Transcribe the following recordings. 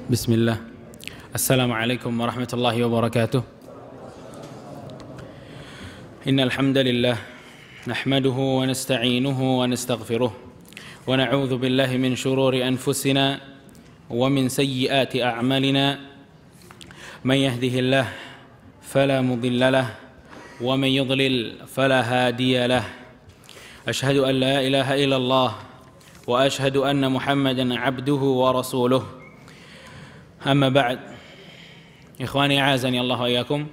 Bismillah. Assalamualaikum warahmatullahi wabarakatuh. Innal hamdalillah nahmaduhu wa nasta'inuhu wa nastaghfiruh wa na'udzu billahi min shururi anfusina wa min sayyiati a'malina. Man yahdihillah fala mudilla lahu wa man yudlil fala hadiya lahu. Ashhadu an la ilaha illallah wa ashhadu anna Muhammadan 'abduhu wa rasuluh. Amma ba'd. Ikhwani a'azani Allah wa iyyakum.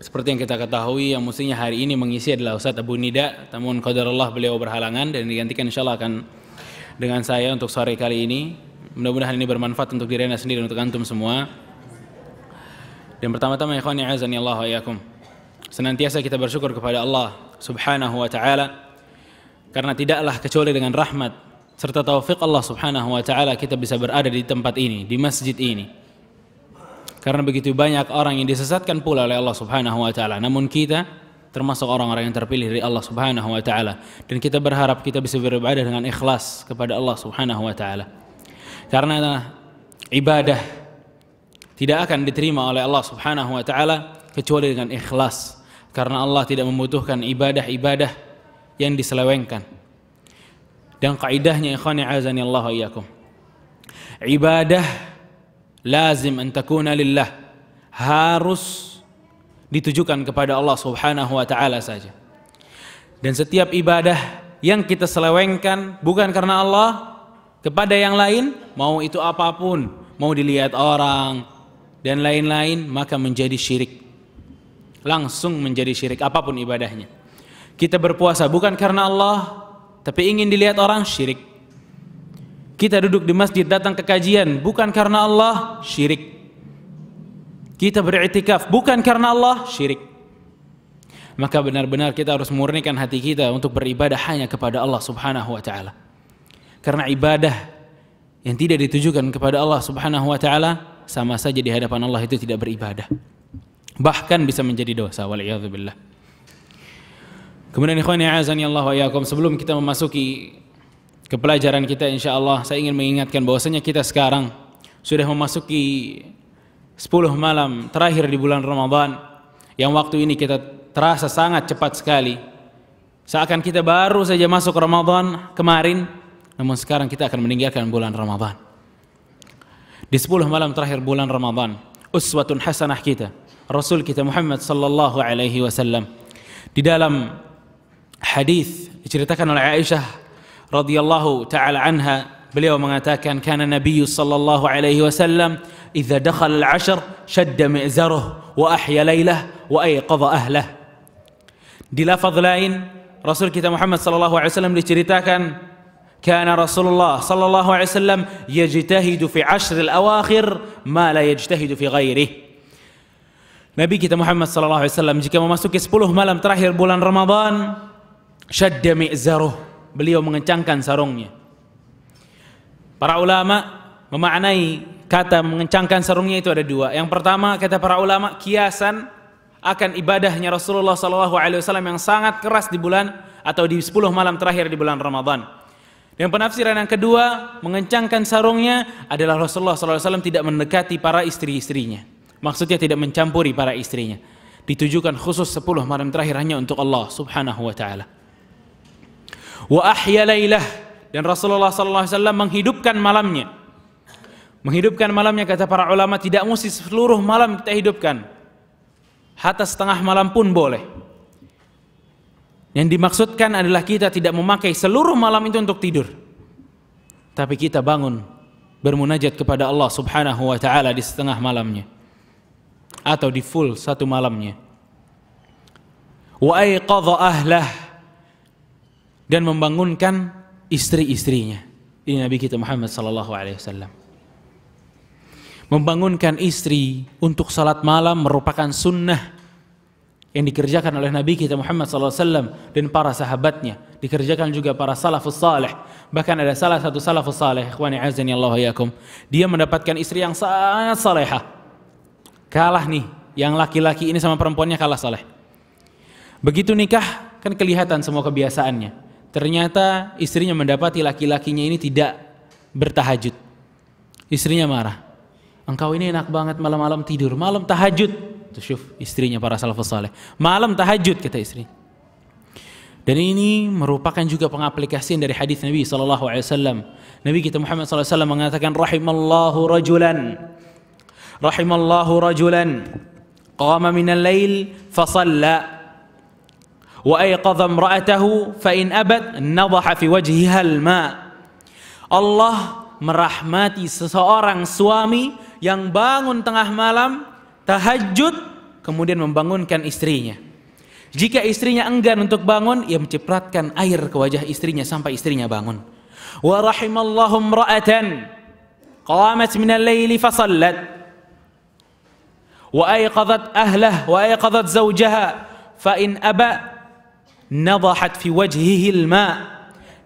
Seperti yang kita ketahui, yang mestinya hari ini mengisi adalah Ustaz Abu Nida, namun qadarullah beliau berhalangan dan digantikan insyaallah akan dengan saya untuk sore kali ini. Mudah-mudahan ini bermanfaat untuk diri anda sendiri, untuk antum semua. Dan pertama-tama ikhwani a'azani Allah wa iyyakum, senantiasa kita bersyukur kepada Allah Subhanahu wa taala, karena tidaklah kecuali dengan rahmat serta taufik Allah Subhanahu wa taala kita bisa berada di tempat ini, di masjid ini. Karena begitu banyak orang yang disesatkan pula oleh Allah Subhanahu wa taala, namun kita termasuk orang-orang yang terpilih dari Allah Subhanahu wa taala, dan kita berharap kita bisa beribadah dengan ikhlas kepada Allah Subhanahu wa taala. Karena ibadah tidak akan diterima oleh Allah Subhanahu wa taala kecuali dengan ikhlas, karena Allah tidak membutuhkan ibadah-ibadah yang diselewengkan. Dan kaidahnya ikhwani azani Allah wa iyyakum, ibadah lazim an takuna lillah, harus ditujukan kepada Allah Subhanahu wa taala saja. Dan setiap ibadah yang kita selewengkan bukan karena Allah kepada yang lain, mau itu apapun, mau dilihat orang dan lain-lain, maka menjadi syirik. Langsung menjadi syirik apapun ibadahnya. Kita berpuasa bukan karena Allah tapi ingin dilihat orang, syirik. Kita duduk di masjid, datang ke kajian bukan karena Allah, syirik. Kita beriktikaf bukan karena Allah, syirik. Maka benar-benar kita harus murnikan hati kita untuk beribadah hanya kepada Allah Subhanahu wa taala. Karena ibadah yang tidak ditujukan kepada Allah Subhanahu wa taala sama saja di hadapan Allah itu tidak beribadah. Bahkan bisa menjadi dosa, waliyadzubillah. Kemudian ikhwani a'azani Allah wa iyyakum, sebelum kita memasuki ke pelajaran kita insyaallah, saya ingin mengingatkan bahwasanya kita sekarang sudah memasuki 10 malam terakhir di bulan Ramadan, yang waktu ini kita terasa sangat cepat sekali. Seakan kita baru saja masuk Ramadan kemarin, namun sekarang kita akan meninggalkan bulan Ramadan. Di 10 malam terakhir bulan Ramadan, uswatun hasanah kita, Rasul kita Muhammad sallallahu alaihi wasallam, di dalam hadis diceritakan oleh Aisyah radhiyallahu taala anha, beliau mengatakan kana Nabi sallallahu alaihi wasallam idza dakhala al-'ashr shadda mi'zaruhu wa ahya lailah wa ayqadha ahlah. Di lafaz lain Rasul kita Muhammad sallallahu alaihi wasallam diceritakan kana Rasulullah sallallahu alaihi wasallam yajtahidu fi 'ashr al-awakhir ma la yajtahidu fi ghairihi. Nabi kita Muhammad sallallahu alaihi wasallam jika memasuki 10 malam terakhir bulan Ramadan, syadda mi'zaruh, beliau mengencangkan sarungnya. Para ulama memaknai kata mengencangkan sarungnya itu ada dua. Yang pertama, kata para ulama, kiasan akan ibadahnya Rasulullah SAW yang sangat keras di bulan atau di 10 malam terakhir di bulan Ramadan. Dan penafsiran yang kedua, mengencangkan sarungnya adalah Rasulullah SAW tidak mendekati para istri-istrinya. Maksudnya tidak mencampuri para istrinya. Ditujukan khusus 10 malam terakhir hanya untuk Allah Subhanahu wa taala. Wa ahya lailah, dan Rasulullah sallallahu alaihi wasallam menghidupkan malamnya. Menghidupkan malamnya kata para ulama tidak mesti seluruh malam kita hidupkan. Hatta setengah malam pun boleh. Yang dimaksudkan adalah kita tidak memakai seluruh malam itu untuk tidur. Tapi kita bangun bermunajat kepada Allah Subhanahu wa taala di setengah malamnya atau di full satu malamnya. Wa ayqadha ahlah, dan membangunkan istri-istrinya. Ini Nabi kita Muhammad sallallahu alaihi wasallam. Membangunkan istri untuk salat malam merupakan sunnah yang dikerjakan oleh Nabi kita Muhammad sallallahu alaihi wasallam dan para sahabatnya. Dikerjakan juga para salafus saleh. Bahkan ada salah satu salafus saleh, ikhwani azani Allah wa iyyakum, dia mendapatkan istri yang sangat salehah. Kalah nih, yang laki-laki ini sama perempuannya kalah saleh. Begitu nikah kan kelihatan semua kebiasaannya. Ternyata istrinya mendapati laki-lakinya ini tidak bertahajud. Istrinya marah. engkau ini enak banget malam-malam tidur, malam tahajud. Tuh syuf, istrinya para salafus saleh. Malam tahajud kata istri. Dan ini merupakan juga pengaplikasian dari hadis Nabi SAW. Nabi kita Muhammad SAW mengatakan, Rahimallahu rajulan qama minal lail fasalla wa ayqadha imra'atahu fa in abat nadaha fi wajhiha al-ma. Allah merahmati seseorang suami yang bangun tengah malam tahajud kemudian membangunkan istrinya. Jika istrinya enggan untuk bangun, ia mencipratkan air ke wajah istrinya sampai istrinya bangun. Wa rahimallahu imra'atan qamat minal laili fasallat wa ayqadhat ahlah wa ayqadhat zawjaha fa in aba nadahat fi wajhihi al-ma.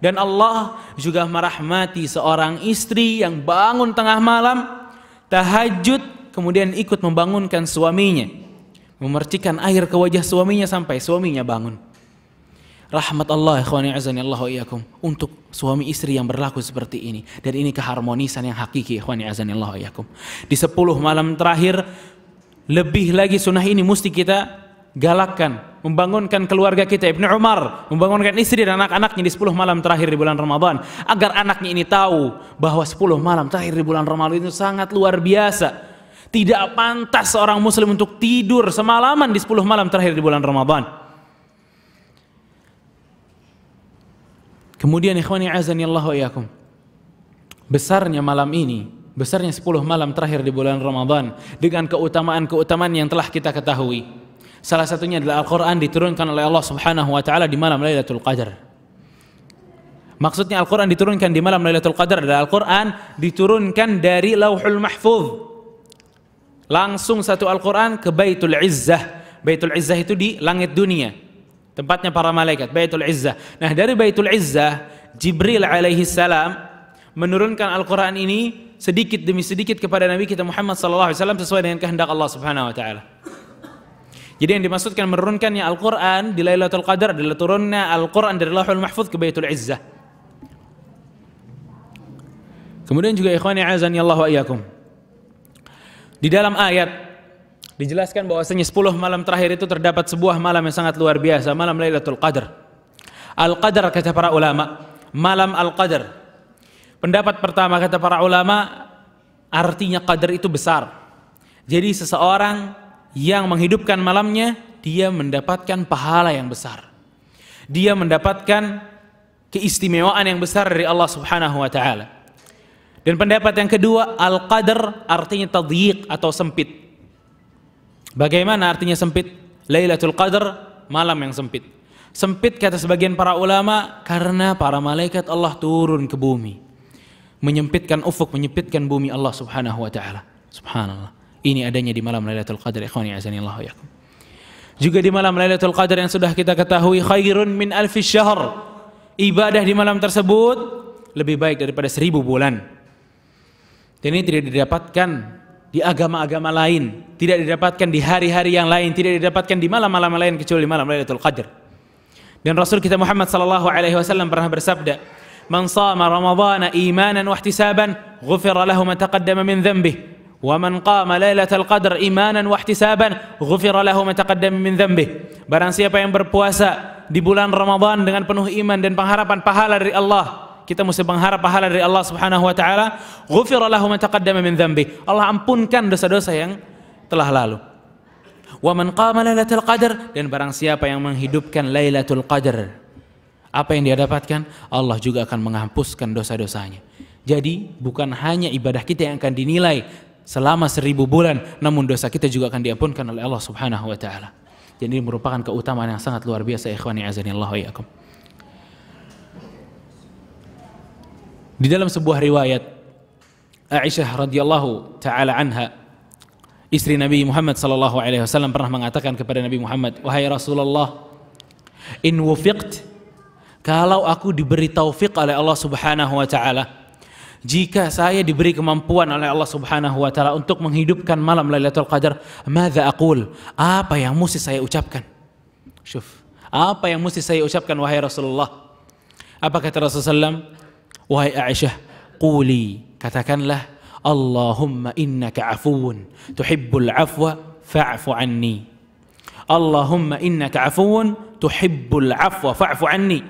Dan Allah juga merahmati seorang istri yang bangun tengah malam tahajud kemudian ikut membangunkan suaminya, memercikan air ke wajah suaminya sampai suaminya bangun. Rahmat Allah ikhwani azani Allah wa iyyakum untuk suami istri yang berlaku seperti ini. Dan ini keharmonisan yang hakiki ikhwani azani Allah wa iyyakum. Di 10 malam terakhir lebih lagi sunnah ini mesti kita galakkan, membangunkan keluarga kita. Ibnu Umar membangunkan istri dan anak-anaknya di 10 malam terakhir di bulan Ramadan agar anaknya ini tahu bahwa 10 malam terakhir di bulan Ramadan itu sangat luar biasa. Tidak pantas seorang muslim untuk tidur semalaman di 10 malam terakhir di bulan Ramadan. Kemudian ikhwani azani Allah wa iyyakum, besarnya malam ini, besarnya 10 malam terakhir di bulan Ramadan dengan keutamaan-keutamaan yang telah kita ketahui. Salah satunya adalah Al-Quran diturunkan oleh Allah Subhanahu wa ta'ala di malam Lailatul Qadar. Maksudnya Al-Quran diturunkan di malam Lailatul Qadar adalah Al-Quran diturunkan dari Lauhul Mahfuz langsung satu Al-Quran ke Baitul Izzah. Baitul Izzah itu di langit dunia, tempatnya para malaikat, Baitul Izzah. Nah, dari Baitul Izzah Jibril alaihi salam menurunkan Al-Quran ini sedikit demi sedikit kepada Nabi kita Muhammad sallallahu alaihi wasallam sesuai dengan kehendak Allah Subhanahu wa ta'ala. Jadi yang dimaksudkan menurunkannya Al-Quran di Lailatul Qadar adalah turunnya Al-Quran dari Lauhul Mahfuz ke Baitul Izzah. Kemudian juga ikhwani azani Allah wa iyyakum, di dalam ayat dijelaskan bahwasanya 10 malam terakhir itu terdapat sebuah malam yang sangat luar biasa, malam Lailatul Qadar. Al-Qadar kata para ulama, malam Al-Qadar. Pendapat pertama kata para ulama artinya qadar itu besar. Jadi seseorang yang menghidupkan malamnya, dia mendapatkan pahala yang besar. Dia mendapatkan keistimewaan yang besar dari Allah Subhanahu wa ta'ala. Dan pendapat yang kedua, Al-Qadar artinya tadyiq atau sempit. Bagaimana artinya sempit? Lailatul Qadar, malam yang sempit. Sempit kata sebagian para ulama karena para malaikat Allah turun ke bumi, menyempitkan ufuk, menyempitkan bumi Allah Subhanahu wa ta'ala. Subhanallah. Ini adanya di malam Lailatul Qadar ikhwani azanillahu wa iyyakum. Juga di malam Lailatul Qadar yang sudah kita ketahui khairun min alfi syahr. Ibadah di malam tersebut lebih baik daripada 1000 bulan. Dan ini tidak didapatkan di agama-agama lain, tidak didapatkan di hari-hari yang lain, tidak didapatkan di malam-malam lain kecuali di malam Lailatul Qadar. Dan Rasul kita Muhammad sallallahu alaihi wasallam pernah bersabda, "Man shama Ramadhana imanan wa ihtisaban, ghufira lahu ma taqaddama min dhanbihi." Wa man qama lailatal qadar imanan wa ihtisaban ghufira lahu ma taqaddama min dhanbihi. Barang siapa yang berpuasa di bulan Ramadan dengan penuh iman dan pengharapan pahala dari Allah, kita mesti mengharap pahala dari Allah Subhanahu wa taala, ghufira lahu ma taqaddama min dhanbihi. Allah ampunkan dosa-dosa yang telah lalu. Wa man qama lailatal qadar, dan barang siapa yang menghidupkan Lailatul Qadar, apa yang dia dapatkan? Allah juga akan menghapuskan dosa-dosanya. Jadi bukan hanya ibadah kita yang akan dinilai selama 1000 bulan, namun dosa kita juga akan diampunkan oleh Allah Subhanahu wa ta'ala. Jadi ini merupakan keutamaan yang sangat luar biasa ikhwani azanillahu wa iyyakum. Di dalam sebuah riwayat, Aisyah radhiyallahu ta'ala anha, istri Nabi Muhammad sallallahu alaihi wasallam pernah mengatakan kepada Nabi Muhammad, "Wahai Rasulullah, in wufiqt, kalau aku diberi taufik oleh Allah Subhanahu wa ta'ala, jika saya diberi kemampuan oleh Allah Subhanahu wa ta'ala untuk menghidupkan malam Lailatul Qadar, madza aqul? Apa yang mesti saya ucapkan?" Syuf, apa yang mesti saya ucapkan wahai Rasulullah? Apa kata Rasulullah SAW? "Wahai Aisyah, quli," katakanlah, Allahumma innaka afuwun tuhibbul afwa fa'fu anni. Allahumma innaka afuwun tuhibbul afwa fa'fu anni.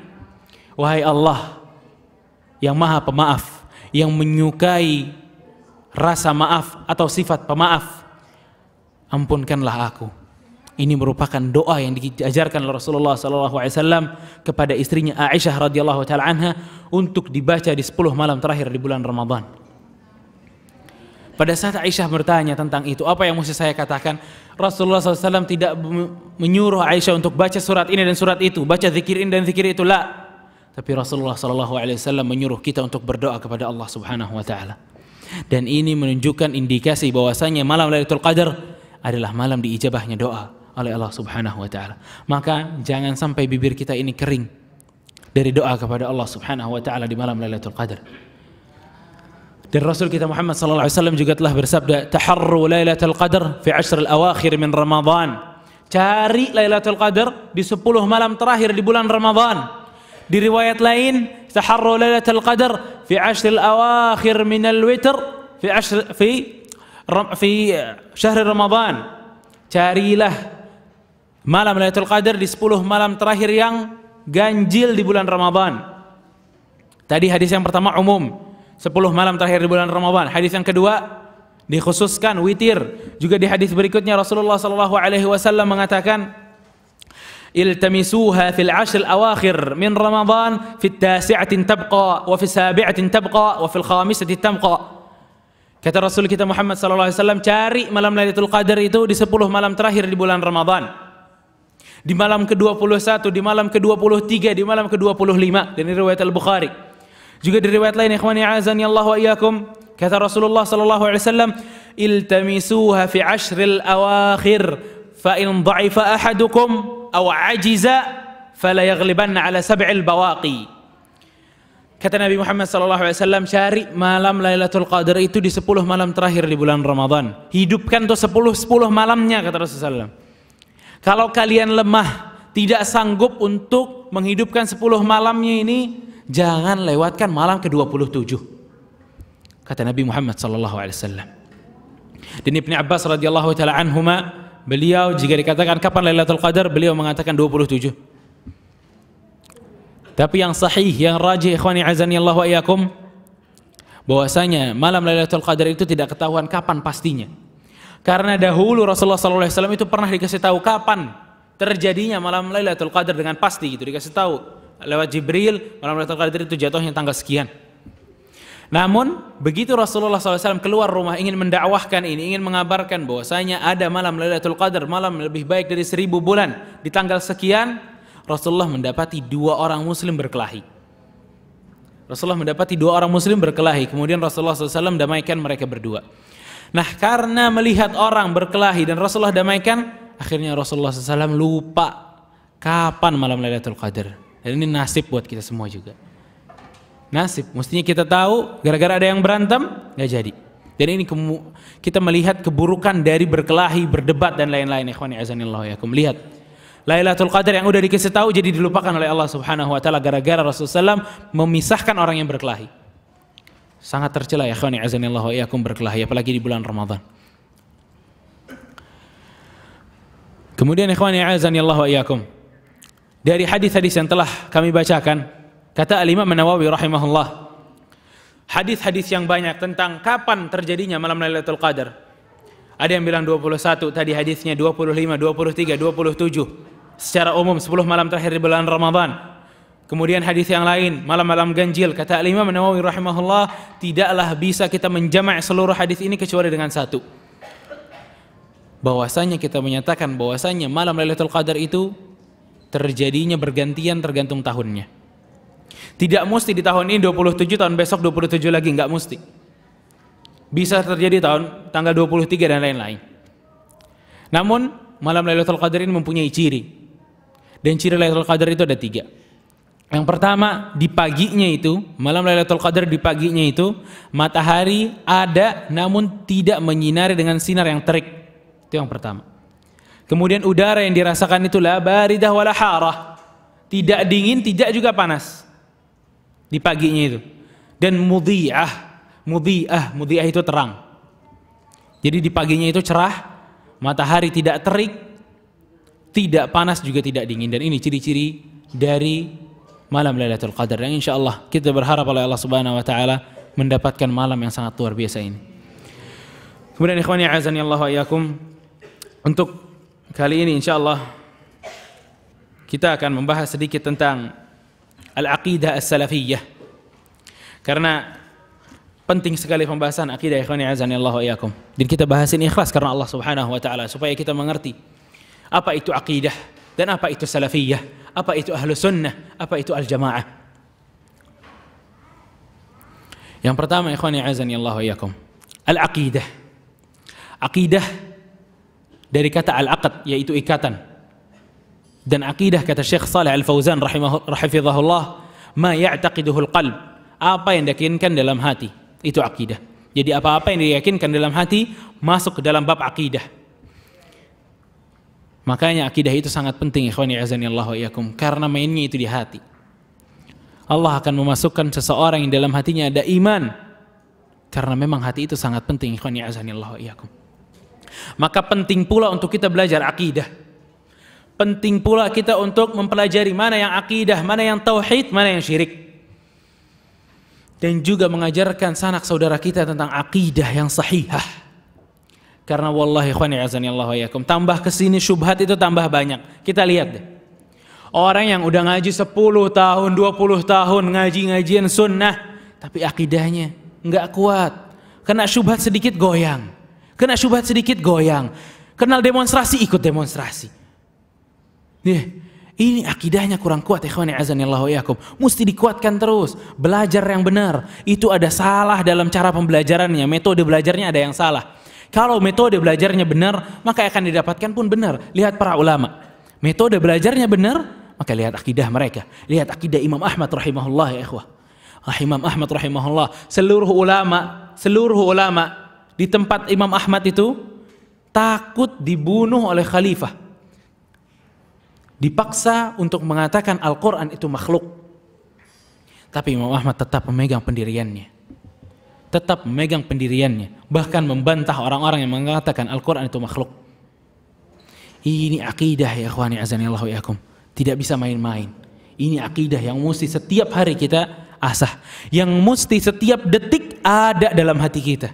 Wahai Allah yang Maha Pemaaf, yang menyukai rasa maaf atau sifat pemaaf, ampunkanlah aku. Ini merupakan doa yang diajarkan oleh Rasulullah SAW kepada istrinya Aisyah radhiyallahu taala anha untuk dibaca di 10 malam terakhir di bulan Ramadan. Pada saat Aisyah bertanya tentang itu, apa yang mesti saya katakan? Rasulullah SAW tidak menyuruh Aisyah untuk baca surat ini dan surat itu, baca zikir ini dan zikir itu, la. Tapi Rasulullah SAW menyuruh kita untuk berdoa kepada Allah Subhanahu Wa Taala. Dan ini menunjukkan indikasi bahwasanya malam Lailatul Qadar adalah malam diijabahnya doa oleh Allah Subhanahu Wa Taala. Maka jangan sampai bibir kita ini kering dari doa kepada Allah Subhanahu Wa Taala di malam Lailatul Qadar. Dan Rasul kita Muhammad sallallahu alaihi wasallam juga telah bersabda, "Taharru Lailatul Qadar fi 'ashr al-awakhir min Ramadan." Cari Lailatul Qadar di 10 malam terakhir di bulan Ramadan. Di riwayat lain, "Taharru Lailatul Qadar fi 'ashr al-awakhir min al-witr fi syahr Ramadan." Carilah malam Lailatul Qadar di 10 malam terakhir yang ganjil di bulan Ramadan. Tadi hadis yang pertama umum, 10 malam terakhir di bulan Ramadan. Hadis yang kedua dikhususkan witir. Juga di hadis berikutnya Rasulullah sallallahu alaihi wasallam mengatakan, "Iltamisuha fil 'ashr al-awakhir min Ramadan fi at-tasi'ati tabqa wa fi as-sabi'ati tabqa wa fil khamisati tabqa." Kata Rasul kita Muhammad sallallahu alaihi wasallam, cari malam Lailatul Qadar itu di 10 malam terakhir di bulan Ramadan. Di malam ke-21, di malam ke-23, di malam ke-25, dari riwayat Al-Bukhari. Juga di riwayat lain, ikhwani azani Allah wa iyyakum, kata Rasulullah sallallahu alaihi wasallam, "Iltamisuha fi 'ashril awakhir fa in dha'ifa ahadukum aw 'ajiza fala yaghlibanna 'ala sab'il bawaqi." Kata Nabi Muhammad SAW, cari malam Lailatul Qadar itu di 10 malam terakhir di bulan Ramadan. Hidupkan tuh 10 malamnya, kata Rasulullah SAW. Kalau kalian lemah, tidak sanggup untuk menghidupkan 10 malamnya ini, jangan lewatkan malam ke-27. Kata Nabi Muhammad SAW. Dan Ibnu Abbas radhiyallahu taala anhuma, beliau jika dikatakan kapan Lailatul Qadar, beliau mengatakan 27. Tapi yang sahih, yang rajih, ikhwani azani Allah wa iyyakum, bahwasanya malam Lailatul Qadar itu tidak ketahuan kapan pastinya. Karena dahulu Rasulullah SAW itu pernah dikasih tahu kapan terjadinya malam Lailatul Qadar dengan pasti, gitu dikasih tahu lewat Jibril, malam Lailatul Qadar itu jatuhnya tanggal sekian. Namun begitu Rasulullah SAW keluar rumah ingin mendakwahkan ini, ingin mengabarkan bahwasanya ada malam Lailatul Qadar, malam lebih baik dari 1000 bulan di tanggal sekian, Rasulullah mendapati 2 orang muslim berkelahi. Rasulullah mendapati 2 orang muslim berkelahi. Kemudian Rasulullah SAW damaikan mereka berdua. Nah, karena melihat orang berkelahi dan Rasulullah damaikan, akhirnya Rasulullah SAW lupa kapan malam Lailatul Qadar. Dan ini nasib buat kita semua juga. Nasib, mestinya kita tahu, gara-gara ada yang berantem, nggak jadi. Dan ini kita melihat keburukan dari berkelahi, berdebat dan lain-lain. Ikhwani azanillahu yakum. Lihat Lailatul Qadar yang udah dikasih tahu jadi dilupakan oleh Allah Subhanahu wa taala gara-gara Rasulullah SAW memisahkan orang yang berkelahi. Sangat tercela ya ikhwani azanillahu iyyakum berkelahi, apalagi di bulan Ramadan. Kemudian ikhwani azanillahu iyyakum, dari hadis-hadis yang telah kami bacakan, kata Al-Imam Nawawi rahimahullah, hadis-hadis yang banyak tentang kapan terjadinya malam Lailatul Qadar. Ada yang bilang 21, tadi hadisnya 25, 23, 27. Secara umum 10 malam terakhir di bulan Ramadan. Kemudian hadis yang lain, malam-malam ganjil. Kata Imam Nawawi rahimahullah, tidaklah bisa kita menjama' seluruh hadis ini kecuali dengan satu. Bahwasanya kita menyatakan bahwasanya malam Lailatul Qadar itu terjadinya bergantian tergantung tahunnya. Tidak mesti di tahun ini 27, tahun besok 27 lagi, enggak mesti. Bisa terjadi tanggal 23 dan lain-lain. Namun malam Lailatul Qadar ini mempunyai ciri. Dan ciri Lailatul Qadar itu ada 3. Yang pertama, di paginya itu, malam Lailatul Qadar di paginya itu, matahari ada namun tidak menyinari dengan sinar yang terik. Itu yang pertama. Kemudian udara yang dirasakan itu la baridah wala harah. Tidak dingin, tidak juga panas. Di paginya itu. Dan mudhi'ah. mudhi'ah itu terang. Jadi di paginya itu cerah, matahari tidak terik, tidak panas juga tidak dingin, dan ini ciri-ciri dari malam Lailatul Qadar yang insyaallah kita berharap oleh Allah Subhanahu wa taala mendapatkan malam yang sangat luar biasa ini. Kemudian ikhwani azani Allah wa iyyakum, untuk kali ini insyaallah kita akan membahas sedikit tentang al-aqidah as-salafiyah. Karena penting sekali pembahasan akidah ikhwani azani Allah wa iyyakum. Dan kita bahas ini ikhlas karena Allah Subhanahu wa taala supaya kita mengerti apa itu aqidah dan apa itu salafiyah, apa itu ahlu sunnah, apa itu al-jamaah. Yang pertama ikhwani azani Allah wa iyyakum, al-aqidah. Aqidah dari kata al-aqd yaitu ikatan. Dan aqidah kata Syekh Shalih Al-Fauzan rahimahullah, ma ya'taqiduhul qalb, apa yang diyakinkan dalam hati, itu aqidah. Jadi apa-apa yang diyakinkan dalam hati masuk ke dalam bab aqidah. Makanya akidah itu sangat penting ikhwani azanillahu wa iyyakum, karena mainnya itu di hati. Allah akan memasukkan seseorang yang dalam hatinya ada iman, karena memang hati itu sangat penting ikhwani azanillahu wa iyyakum. Maka penting pula untuk kita belajar akidah. Penting pula kita untuk mempelajari mana yang akidah, mana yang tauhid, mana yang syirik. Dan juga mengajarkan sanak saudara kita tentang akidah yang sahihah. Karena wallahi ikhwani azanillahu wa iyyakum, tambah kesini syubhat itu tambah banyak. Kita lihat deh, orang yang udah ngaji 10 tahun, 20 tahun ngaji-ngajian sunnah, tapi akidahnya nggak kuat. Kena syubhat sedikit goyang, kena syubhat sedikit goyang. Kenal demonstrasi ikut demonstrasi. Nih, ini akidahnya kurang kuat ikhwani azanillahu wa iyyakum. Mesti dikuatkan terus. Belajar yang benar. Itu ada salah dalam cara pembelajarannya, metode belajarnya ada yang salah. Kalau metode belajarnya benar, maka akan didapatkan pun benar. Lihat para ulama, metode belajarnya benar, maka lihat akidah mereka. Lihat akidah Imam Ahmad rahimahullah ya ikhwah. Imam Ahmad rahimahullah, seluruh ulama di tempat Imam Ahmad itu takut dibunuh oleh khalifah. Dipaksa untuk mengatakan Al-Quran itu makhluk. Tapi Imam Ahmad tetap memegang pendiriannya. Bahkan membantah orang-orang yang mengatakan Al-Quran itu makhluk. Ini akidah ya ikhwani azanillahu wa iyyakum, tidak bisa main-main. Ini akidah yang mesti setiap hari kita asah, yang mesti setiap detik ada dalam hati kita.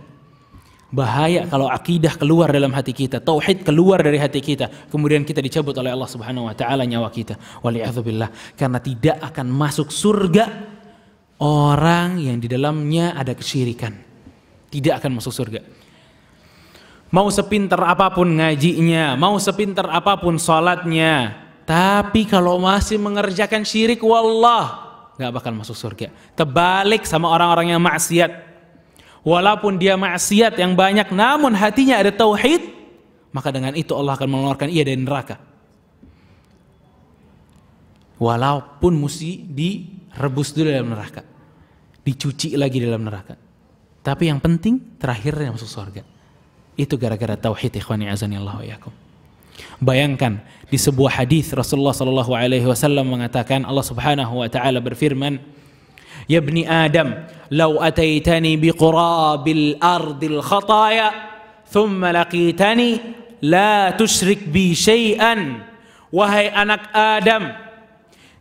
Bahaya kalau akidah keluar dalam hati kita, tauhid keluar dari hati kita, kemudian kita dicabut oleh Allah Subhanahu wa taala nyawa kita. Waliyadzubillah, karena tidak akan masuk surga orang yang di dalamnya ada kesyirikan. Tidak akan masuk surga. Mau sepintar apapun ngajinya, mau sepintar apapun salatnya, tapi kalau masih mengerjakan syirik, wallah gak bakal masuk surga. Terbalik sama orang-orang yang maksiat. Walaupun dia maksiat yang banyak, namun hatinya ada tauhid, maka dengan itu Allah akan mengeluarkan ia dari neraka. Walaupun mesti direbus dulu dalam neraka, dicuci lagi dalam neraka, tapi yang penting terakhirnya masuk surga. Itu gara-gara tauhid ikhwani azanillahu wa iyyakum. Bayangkan di sebuah hadis Rasulullah sallallahu alaihi wasallam mengatakan, Allah Subhanahu wa taala berfirman, ya ibni Adam, law ataitani biqurabil ardil khataya thumma laqitani la tusyrik bi syai'an. Wahai anak Adam,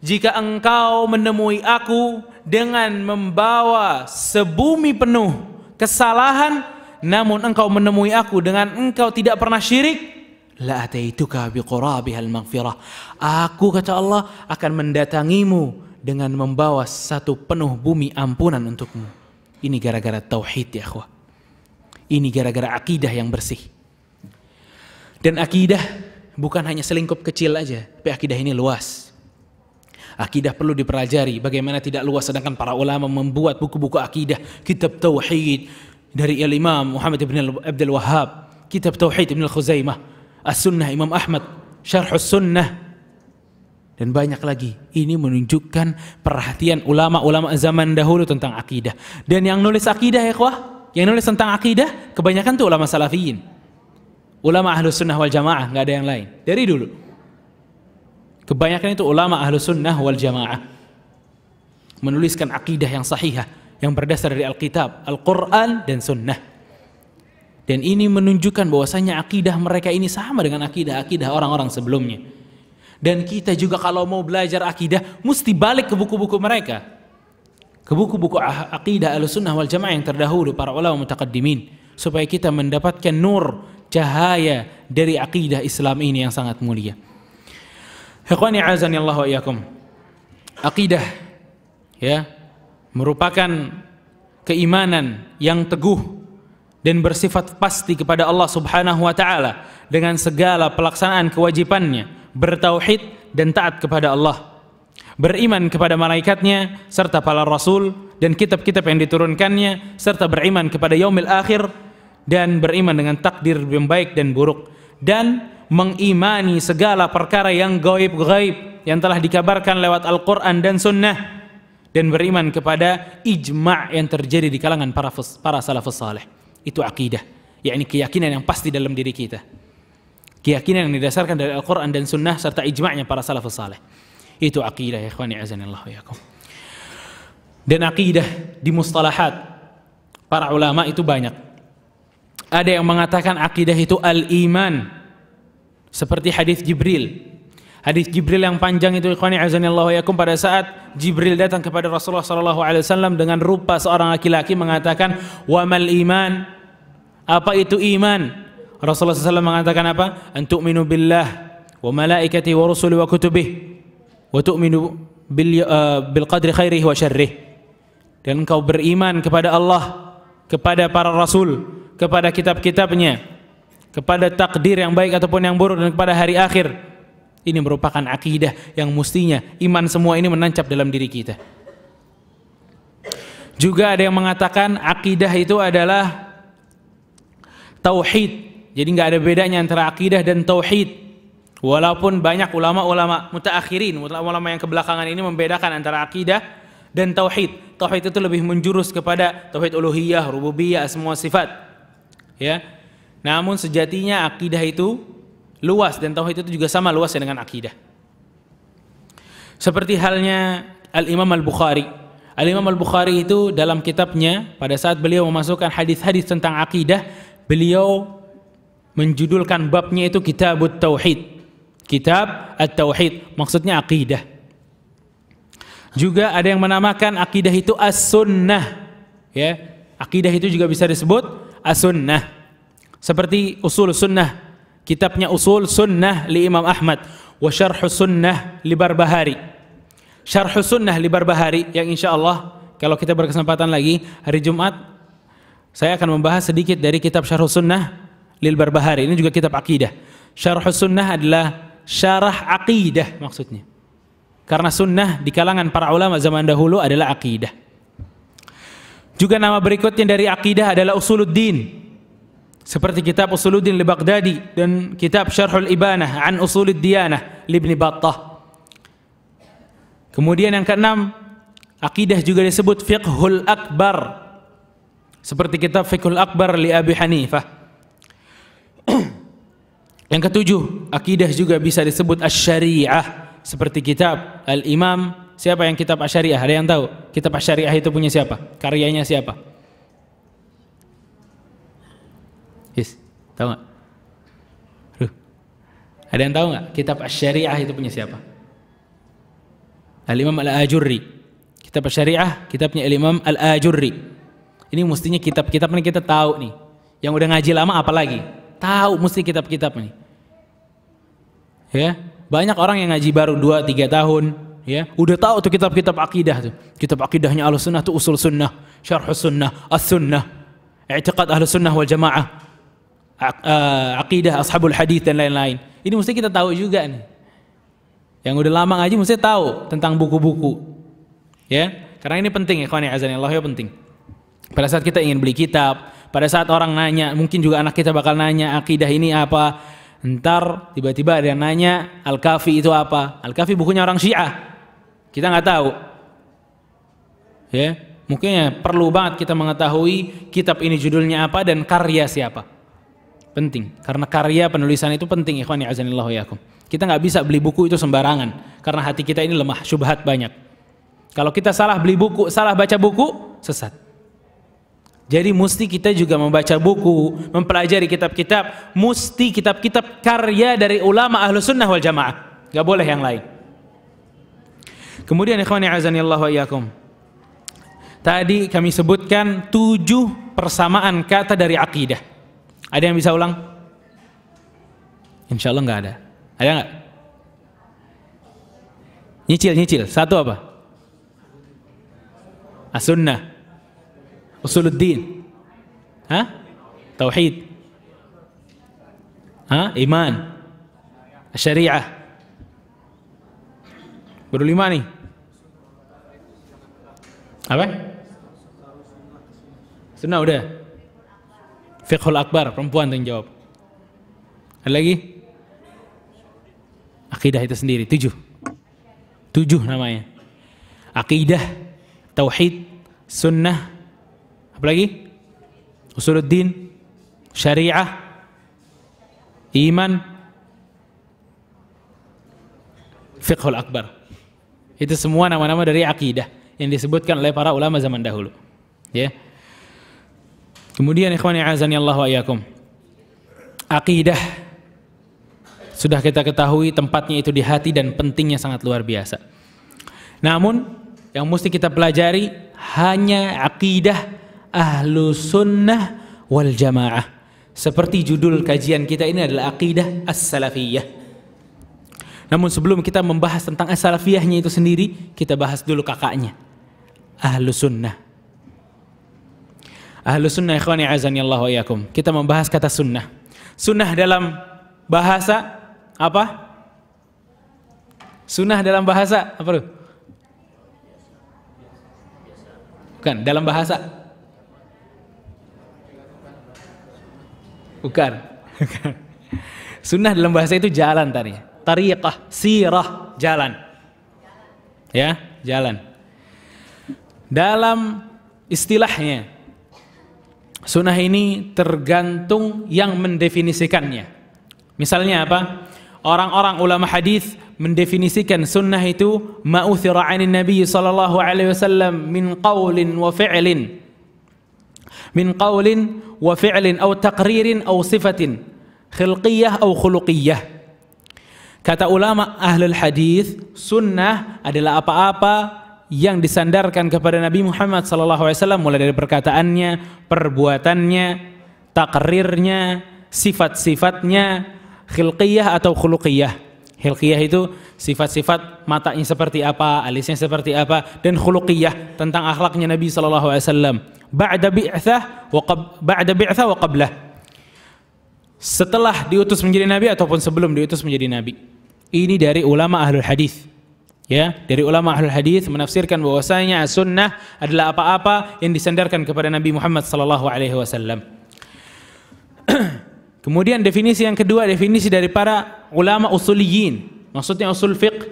jika engkau menemui aku dengan membawa sebumi penuh kesalahan, namun engkau menemui aku dengan engkau tidak pernah syirik, la ataituka biqurabihal maghfirah. Aku, kata Allah, akan mendatangimu dengan membawa satu penuh bumi ampunan untukmu. Ini gara-gara tauhid ya akhwah. Ini gara-gara akidah yang bersih. Dan akidah bukan hanya selingkup kecil aja, tapi akidah ini luas. Akidah perlu dipelajari. Bagaimana tidak luas, sedangkan para ulama membuat buku-buku akidah, kitab tauhid dari Imam Muhammad ibn Abdul Wahhab, kitab tauhid Ibn Khuzaimah, As-Sunnah Imam Ahmad, Syarh As-Sunnah, dan banyak lagi. Ini menunjukkan perhatian ulama-ulama zaman dahulu tentang akidah. Dan yang nulis akidah ya ikhwah, yang nulis tentang akidah kebanyakan tuh ulama salafiyin, ulama Ahlus Sunnah wal Jamaah, nggak ada yang lain dari dulu. Kebanyakan itu ulama Ahlus Sunnah wal Jamaah menuliskan akidah yang sahihah, yang berdasar dari Alkitab, Al-Quran dan Sunnah. Dan ini menunjukkan bahwasanya akidah mereka ini sama dengan akidah orang-orang sebelumnya. Dan kita juga kalau mau belajar akidah mesti balik ke buku-buku mereka, ke buku-buku akidah Ahlussunnah wal Jamaah yang terdahulu, para ulama mutaqaddimin, supaya kita mendapatkan nur, cahaya dari akidah Islam ini yang sangat mulia. Ikhwani azani Allah wa iyyakum. Akidah ya merupakan keimanan yang teguh dan bersifat pasti kepada Allah Subhanahu wa taala dengan segala pelaksanaan kewajibannya, bertauhid dan taat kepada Allah, beriman kepada malaikatnya serta para rasul dan kitab-kitab yang diturunkannya, serta beriman kepada yaumil akhir dan beriman dengan takdir yang baik dan buruk, dan mengimani segala perkara yang gaib-gaib yang telah dikabarkan lewat Al-Quran dan Sunnah, dan beriman kepada ijma' yang terjadi di kalangan para salafus saleh. Itu akidah, yakni keyakinan yang pasti dalam diri kita, keyakinan yang didasarkan dari Al-Quran dan Sunnah serta ijma'nya para salafus saleh. Itu akidah ya ikhwani azanillahu yakum. Dan akidah di mustalahat para ulama itu banyak. Ada yang mengatakan akidah itu al-iman, seperti hadis Jibril. Hadis Jibril yang panjang itu ikhwani azanillahu yakum, pada saat Jibril datang kepada Rasulullah sallallahu alaihi wasallam dengan rupa seorang laki-laki mengatakan, "Wa mal iman?" Apa itu iman? Rasulullah SAW mengatakan apa? "An tu'minu billah wa malaikatihi wa rusulihi wa kutubihi wa tu'minu bil qadri khairihi wa syarrihi." Dan engkau beriman kepada Allah, kepada para rasul, kepada kitab-kitabnya, kepada takdir yang baik ataupun yang buruk, dan kepada hari akhir. Ini merupakan akidah yang mestinya iman semua ini menancap dalam diri kita. Juga ada yang mengatakan akidah itu adalah tauhid. Jadi nggak ada bedanya antara akidah dan tauhid. Walaupun banyak ulama-ulama mutaakhirin, ulama-ulama yang kebelakangan ini membedakan antara akidah dan tauhid. Tauhid itu lebih menjurus kepada tauhid uluhiyah, rububiyah, semua sifat. Ya. Namun sejatinya akidah itu luas, dan tauhid itu juga sama luasnya dengan akidah. Seperti halnya Al-Imam Al-Bukhari. Al-Imam Al-Bukhari itu dalam kitabnya, pada saat beliau memasukkan hadis-hadis tentang akidah, beliau menjudulkan babnya itu Kitabut Tauhid. Kitab At-Tauhid, maksudnya akidah. Juga ada yang menamakan akidah itu As-Sunnah. Ya, akidah itu juga bisa disebut As-Sunnah. Seperti Usul Sunnah, kitabnya Usul Sunnah li Imam Ahmad, wa Syarh Sunnah li Barbahari. Syarh Sunnah li Barbahari yang insyaallah kalau kita berkesempatan lagi hari Jumat saya akan membahas sedikit dari kitab Syarh Sunnah lil Barbahari. Ini juga kitab akidah. Syarh Sunnah adalah syarah akidah maksudnya. Karena sunnah di kalangan para ulama zaman dahulu adalah akidah. Juga nama berikutnya dari akidah adalah Usuluddin. Seperti kitab Usuluddin li Baghdadi dan kitab Syarhul Ibanah an Usulid Diyanah li Ibn Battah. Kemudian yang keenam, akidah juga disebut Fiqhul Akbar. Seperti kitab Fiqhul Akbar li Abi Hanifah. Yang ketujuh, akidah juga bisa disebut Asy-Syari'ah. Seperti kitab Al-Imam, siapa yang kitab Asy-Syari'ah? Ada yang tahu? Kitab Asy-Syari'ah itu punya siapa? Karyanya siapa? Yes, tahu nggak? Ada yang tahu nggak? Kitab Asy-Syari'ah itu punya siapa? Al-Imam Al-Ajurri. Kitab Asy-Syari'ah, kitabnya Al-Imam Al-Ajurri. Ini mestinya kitab-kitab ini kita tahu nih. Yang udah ngaji lama apalagi? Tahu mesti kitab-kitab nih. Ya, banyak orang yang ngaji baru 2-3 tahun, ya, udah tahu tuh kitab-kitab akidah tuh. Kitab akidahnya Ahlussunnah tuh Usul Sunnah, Syarh Sunnah, As-Sunnah, I'tiqad Ahlussunnah wal Jamaah, akidah Ashabul Hadits dan lain-lain. Ini mesti kita tahu juga nih. Yang udah lama ngaji mesti tahu tentang buku-buku. Ya, karena ini penting ya kawan, azanillah ya, penting. Pada saat kita ingin beli kitab, pada saat orang nanya, mungkin juga anak kita bakal nanya akidah ini apa. Ntar tiba-tiba ada yang nanya Al-Kafi itu apa? Al-Kafi bukunya orang Syiah. Kita nggak tahu. Ya, mungkin perlu banget kita mengetahui kitab ini judulnya apa dan karya siapa. Penting, karena karya penulisan itu penting, ikhwani azanillahu yakum. Kita nggak bisa beli buku itu sembarangan, karena hati kita ini lemah, syubhat banyak. Kalau kita salah beli buku, salah baca buku, sesat. Jadi mesti kita juga membaca buku, mempelajari kitab-kitab, mesti kitab-kitab karya dari ulama Ahlus Sunnah wal Jamaah. Gak boleh yang lain. Kemudian ikhwani azanillah wa iyyakum. Tadi kami sebutkan 7 persamaan kata dari akidah. Ada yang bisa ulang? Insya Allah nggak ada. Ada nggak? Nyicil. Satu apa? As-sunnah. Usuluddin. Tauhid. Iman. Syariah. Baru 5 nih. Apa? Sunnah udah. Fiqhul akbar, perempuan yang jawab. Ada lagi? Akidah itu sendiri, 7 namanya. Akidah, tauhid, sunnah, apa lagi? Usuluddin, syariah, iman, fiqhul akbar. Itu semua nama-nama dari akidah yang disebutkan oleh para ulama zaman dahulu. Ya. Kemudian ikhwani azani Allah wa iyyakum. Akidah sudah kita ketahui tempatnya itu di hati dan pentingnya sangat luar biasa. Namun yang mesti kita pelajari hanya akidah Ahlus Sunnah wal Jamaah. Seperti judul kajian kita ini adalah akidah as-salafiyah. Namun sebelum kita membahas tentang as-salafiyahnya itu sendiri, kita bahas dulu kakaknya, Ahlus Sunnah. Ahlus Sunnah ikhwani azani Allah wa iyyakum. Kita membahas kata sunnah. Sunnah dalam bahasa apa? Sunnah dalam bahasa apa tuh? Bukan, dalam bahasa. Bukan. Sunnah dalam bahasa itu jalan tadi. Tariqah, sirah, jalan. Ya, jalan. Dalam istilahnya, sunnah ini tergantung yang mendefinisikannya. Misalnya apa? Orang-orang ulama hadis mendefinisikan sunnah itu ma'uthira 'anin Nabi sallallahu alaihi wasallam min qaulin wa fi'lin. Min qaulin wa fi'lin aw taqririn aw sifatin khilqiyah aw khuluqiyah. Kata ulama ahlul hadis, sunnah adalah apa-apa yang disandarkan kepada Nabi Muhammad SAW, mulai dari perkataannya, perbuatannya, takrirnya, sifat-sifatnya, khilqiyah atau khuluqiyah. Khilqiyah itu sifat-sifat matanya seperti apa, alisnya seperti apa, dan khuluqiyah tentang akhlaknya Nabi SAW. Ba'da bi'tsah wa qablah. Setelah diutus menjadi nabi ataupun sebelum diutus menjadi nabi. Ini dari ulama ahlul hadis. Ya, dari ulama ahlul hadis menafsirkan bahwasanya sunnah adalah apa-apa yang disandarkan kepada Nabi Muhammad sallallahu alaihi wasallam. Kemudian definisi yang kedua, definisi dari para ulama usuliyin, maksudnya usul fiqh.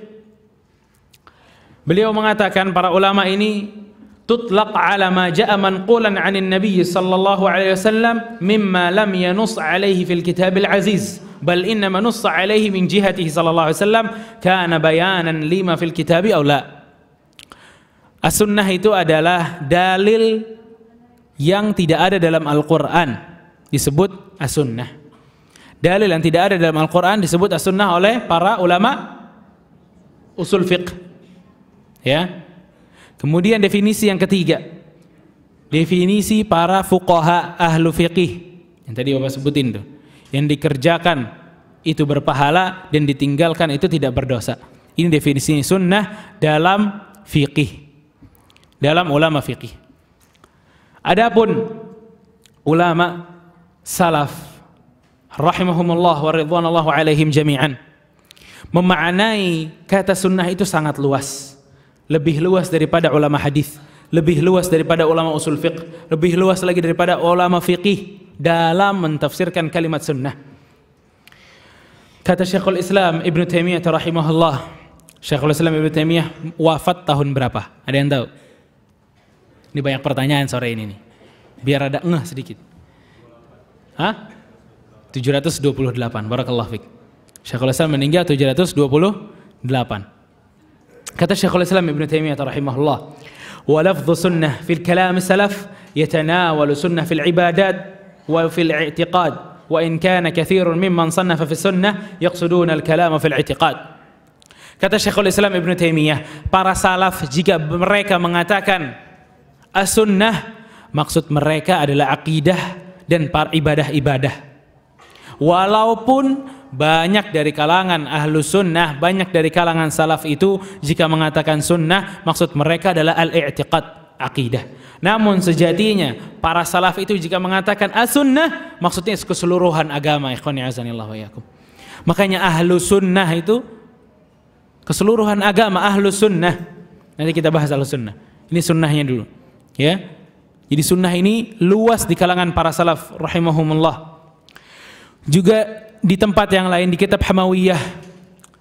Beliau mengatakan para ulama ini tutlaq ala ma jaa manqulan 'anil nabiy sallallahu alaihi wasallam mimma lam yanus alaihi fil kitabil aziz. Bal innama nussa alaihi min jihatihi sallallahu alaihi wasallam kana bayanan lima fil kitabi aw la. As-sunnah itu adalah dalil yang tidak ada dalam Al-Qur'an, disebut as-sunnah. Dalil yang tidak ada dalam Al-Qur'an disebut as-sunnah oleh para ulama usul fiqh. Ya. Kemudian definisi yang ketiga, definisi para fuqaha ahlu fiqih yang tadi Bapak sebutin tuh. Yang dikerjakan itu berpahala dan ditinggalkan itu tidak berdosa. Ini definisi sunnah dalam fiqih, dalam ulama fiqih. Adapun ulama salaf rahimahumullah wa ridwanallahu alaihim jami'an memaknai kata sunnah itu sangat luas. Lebih luas daripada ulama hadis, lebih luas daripada ulama usul fiqh, lebih luas lagi daripada ulama fiqih dalam mentafsirkan kalimat sunnah. Kata Syekhul Islam Ibn Taimiyah rahimahullah. Syekhul Islam Ibn Taimiyah wafat tahun berapa? Ada yang tahu? Ini banyak pertanyaan sore ini nih. Biar ada ngeh sedikit. 728. Barakallahu fik. Syekhul Islam meninggal 728. Kata Syekhul Islam Ibnu Taimiyah rahimahullah, wa lafdhu sunnah fil kalam salaf yatanawalu sunnah fil ibadat wa fil i'tiqad, wa in kana katsirun mimman sannafa fi sunnah yaqsuduna al kalam fil i'tiqad. Kata Syekhul Islam Ibnu Taimiyah, para salaf jika mereka mengatakan as-sunnah, maksud mereka adalah akidah dan ibadah-ibadah. Walaupun banyak dari kalangan ahlu sunnah, banyak dari kalangan salaf itu jika mengatakan sunnah, maksud mereka adalah al-i'tiqad, akidah. Namun sejatinya para salaf itu jika mengatakan as-sunnah, maksudnya keseluruhan agama. Ikhwani azanillah wa iyyakum. Makanya ahlu sunnah itu keseluruhan agama, ahlu sunnah. Nanti kita bahas ahlu sunnah. Ini sunnahnya dulu, ya. Jadi sunnah ini luas di kalangan para salaf rahimahumullah. Juga di tempat yang lain di kitab Hamawiyah,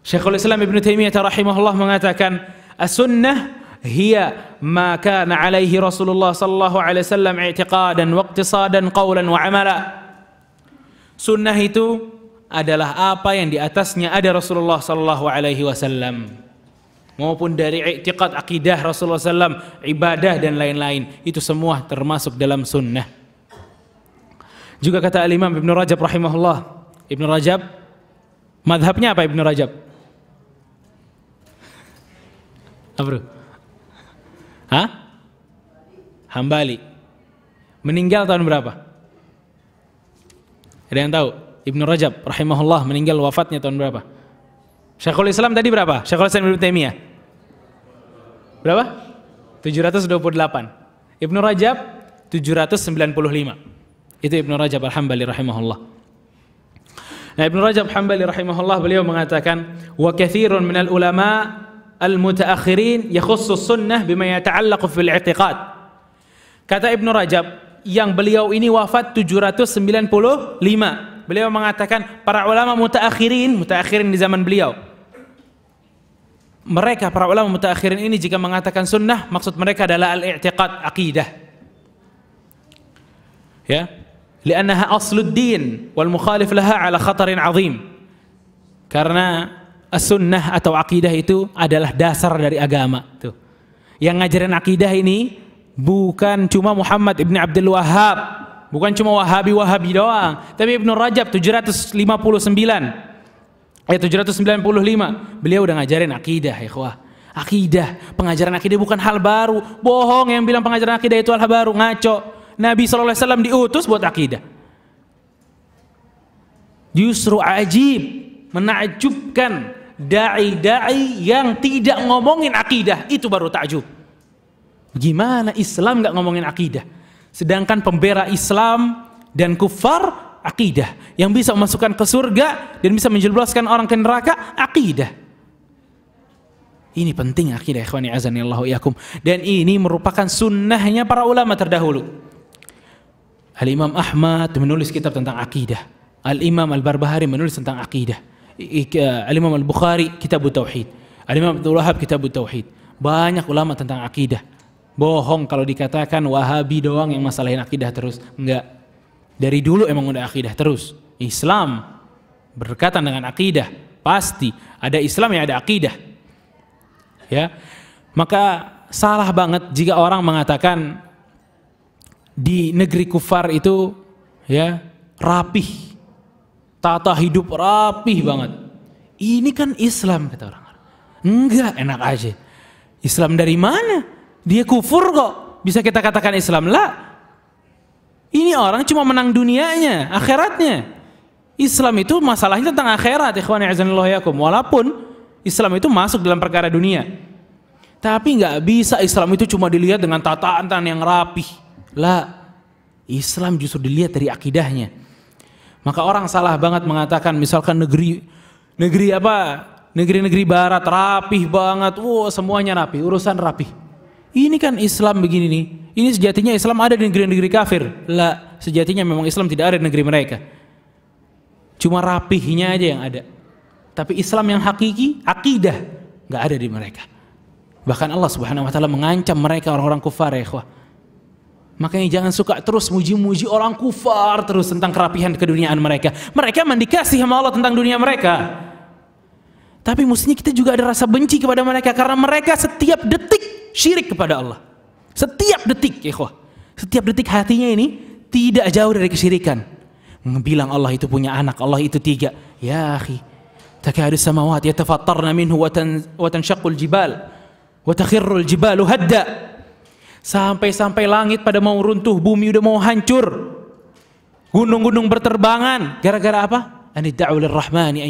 Syekhul Islam Ibnu Taimiyah rahimahullah mengatakan as-sunnah hiya ma kana alaihi Rasulullah sallallahu alaihi wasallam i'tiqadan wa iqtisadan qawlan wa amala. Sunnah itu adalah apa yang di atasnya ada Rasulullah sallallahu alaihi wasallam, maupun dari i'tiqad, akidah Rasulullah sallam, ibadah dan lain-lain, itu semua termasuk dalam sunnah. Juga kata Al-Imam Ibnu Rajab rahimahullah, Ibnu Rajab madhabnya apa Ibnu Rajab? Apa bro? Hah? Hambali. Meninggal tahun berapa? Ada yang tahu? Ibnu Rajab rahimahullah meninggal, wafatnya tahun berapa? Syekhul Islam tadi berapa? Syekhul Islam Ibnu Taimiyah berapa? 728. Ibnu Rajab 795. Itu Ibnu Rajab Al-Hambali rahimahullah. Nah, Ibnu Rajab Al-Hambali rahimahullah beliau mengatakan, wa katsirun minal ulama al-mutaakhirin yakhussu sunnah bima yata'allaqu fil i'tiqad. Kata Ibnu Rajab yang beliau ini wafat 795, beliau mengatakan para ulama mutaakhirin di zaman beliau, mereka para ulama mutaakhirin ini jika mengatakan sunnah, maksud mereka adalah al-i'tiqad, akidah, ya, li'annaha asluddin wal mukhalif laha ala khatarin azim. Karena as-sunnah atau akidah itu adalah dasar dari agama. Tuh, yang ngajarin akidah ini bukan cuma Muhammad ibn Abdul Wahhab, bukan cuma Wahabi doang, tapi Ibnu Rajab 795 beliau udah ngajarin akidah, ikhwah. Akidah, pengajaran akidah bukan hal baru. Bohong yang bilang pengajaran akidah itu hal baru, ngaco. Nabi SAW diutus buat akidah. Justru ajib, menakjubkan dai-dai yang tidak ngomongin akidah, itu baru takjub. Gimana Islam nggak ngomongin akidah? Sedangkan pembela Islam dan kufar akidah, yang bisa memasukkan ke surga dan bisa menjebloskan orang ke neraka, akidah. Ini penting akidah, ikhwani azanillahu iyakum. Dan ini merupakan sunnahnya para ulama terdahulu. Al-Imam Ahmad menulis kitab tentang akidah. Al-Imam Al-Barbahari menulis tentang akidah. Al-Imam Al-Bukhari kitab Tauhid. Al-Imam Abdul Wahhab kitab Tauhid. Banyak ulama tentang akidah. Bohong kalau dikatakan Wahabi doang yang masalahin akidah terus. Enggak. Dari dulu emang udah akidah terus. Islam berkaitan dengan akidah. Pasti ada Islam yang ada akidah. Ya. Maka salah banget jika orang mengatakan di negeri kufar itu, ya, rapih, tata hidup rapih banget. Ini kan Islam, kata orang. Enggak, enak aja. Islam dari mana? Dia kufur kok bisa kita katakan Islam? Lah, ini orang cuma menang dunianya, akhiratnya. Islam itu masalahnya tentang akhirat, ikhwani azanillahu yakum. Walaupun Islam itu masuk dalam perkara dunia, tapi nggak bisa Islam itu cuma dilihat dengan tataan yang rapih. Lah, Islam justru dilihat dari akidahnya. Maka orang salah banget mengatakan misalkan negeri barat rapih banget, semuanya rapih, urusan rapih. Ini kan Islam begini nih. Ini sejatinya Islam ada di negeri-negeri kafir. Lah, sejatinya memang Islam tidak ada di negeri mereka. Cuma rapihnya aja yang ada. Tapi Islam yang hakiki, akidah, nggak ada di mereka. Bahkan Allah Subhanahu wa taala mengancam mereka, orang-orang kufar, ya ikhwah. Makanya jangan suka terus muji-muji orang kufar terus tentang kerapihan keduniaan mereka. Mereka dikasih sama Allah tentang dunia mereka. Tapi mestinya kita juga ada rasa benci kepada mereka karena mereka setiap detik syirik kepada Allah. Setiap detik, ikhwah. Setiap detik hatinya ini tidak jauh dari kesyirikan. Bilang Allah itu punya anak, Allah itu tiga. Ya akhi, takadu samawat yatafattarna minhu wa tanshaqqul jibal wa takhirrul jibalu hadda. Sampai-sampai langit pada mau runtuh, bumi udah mau hancur. Gunung-gunung berterbangan gara-gara apa? Anidda'u lirrahmani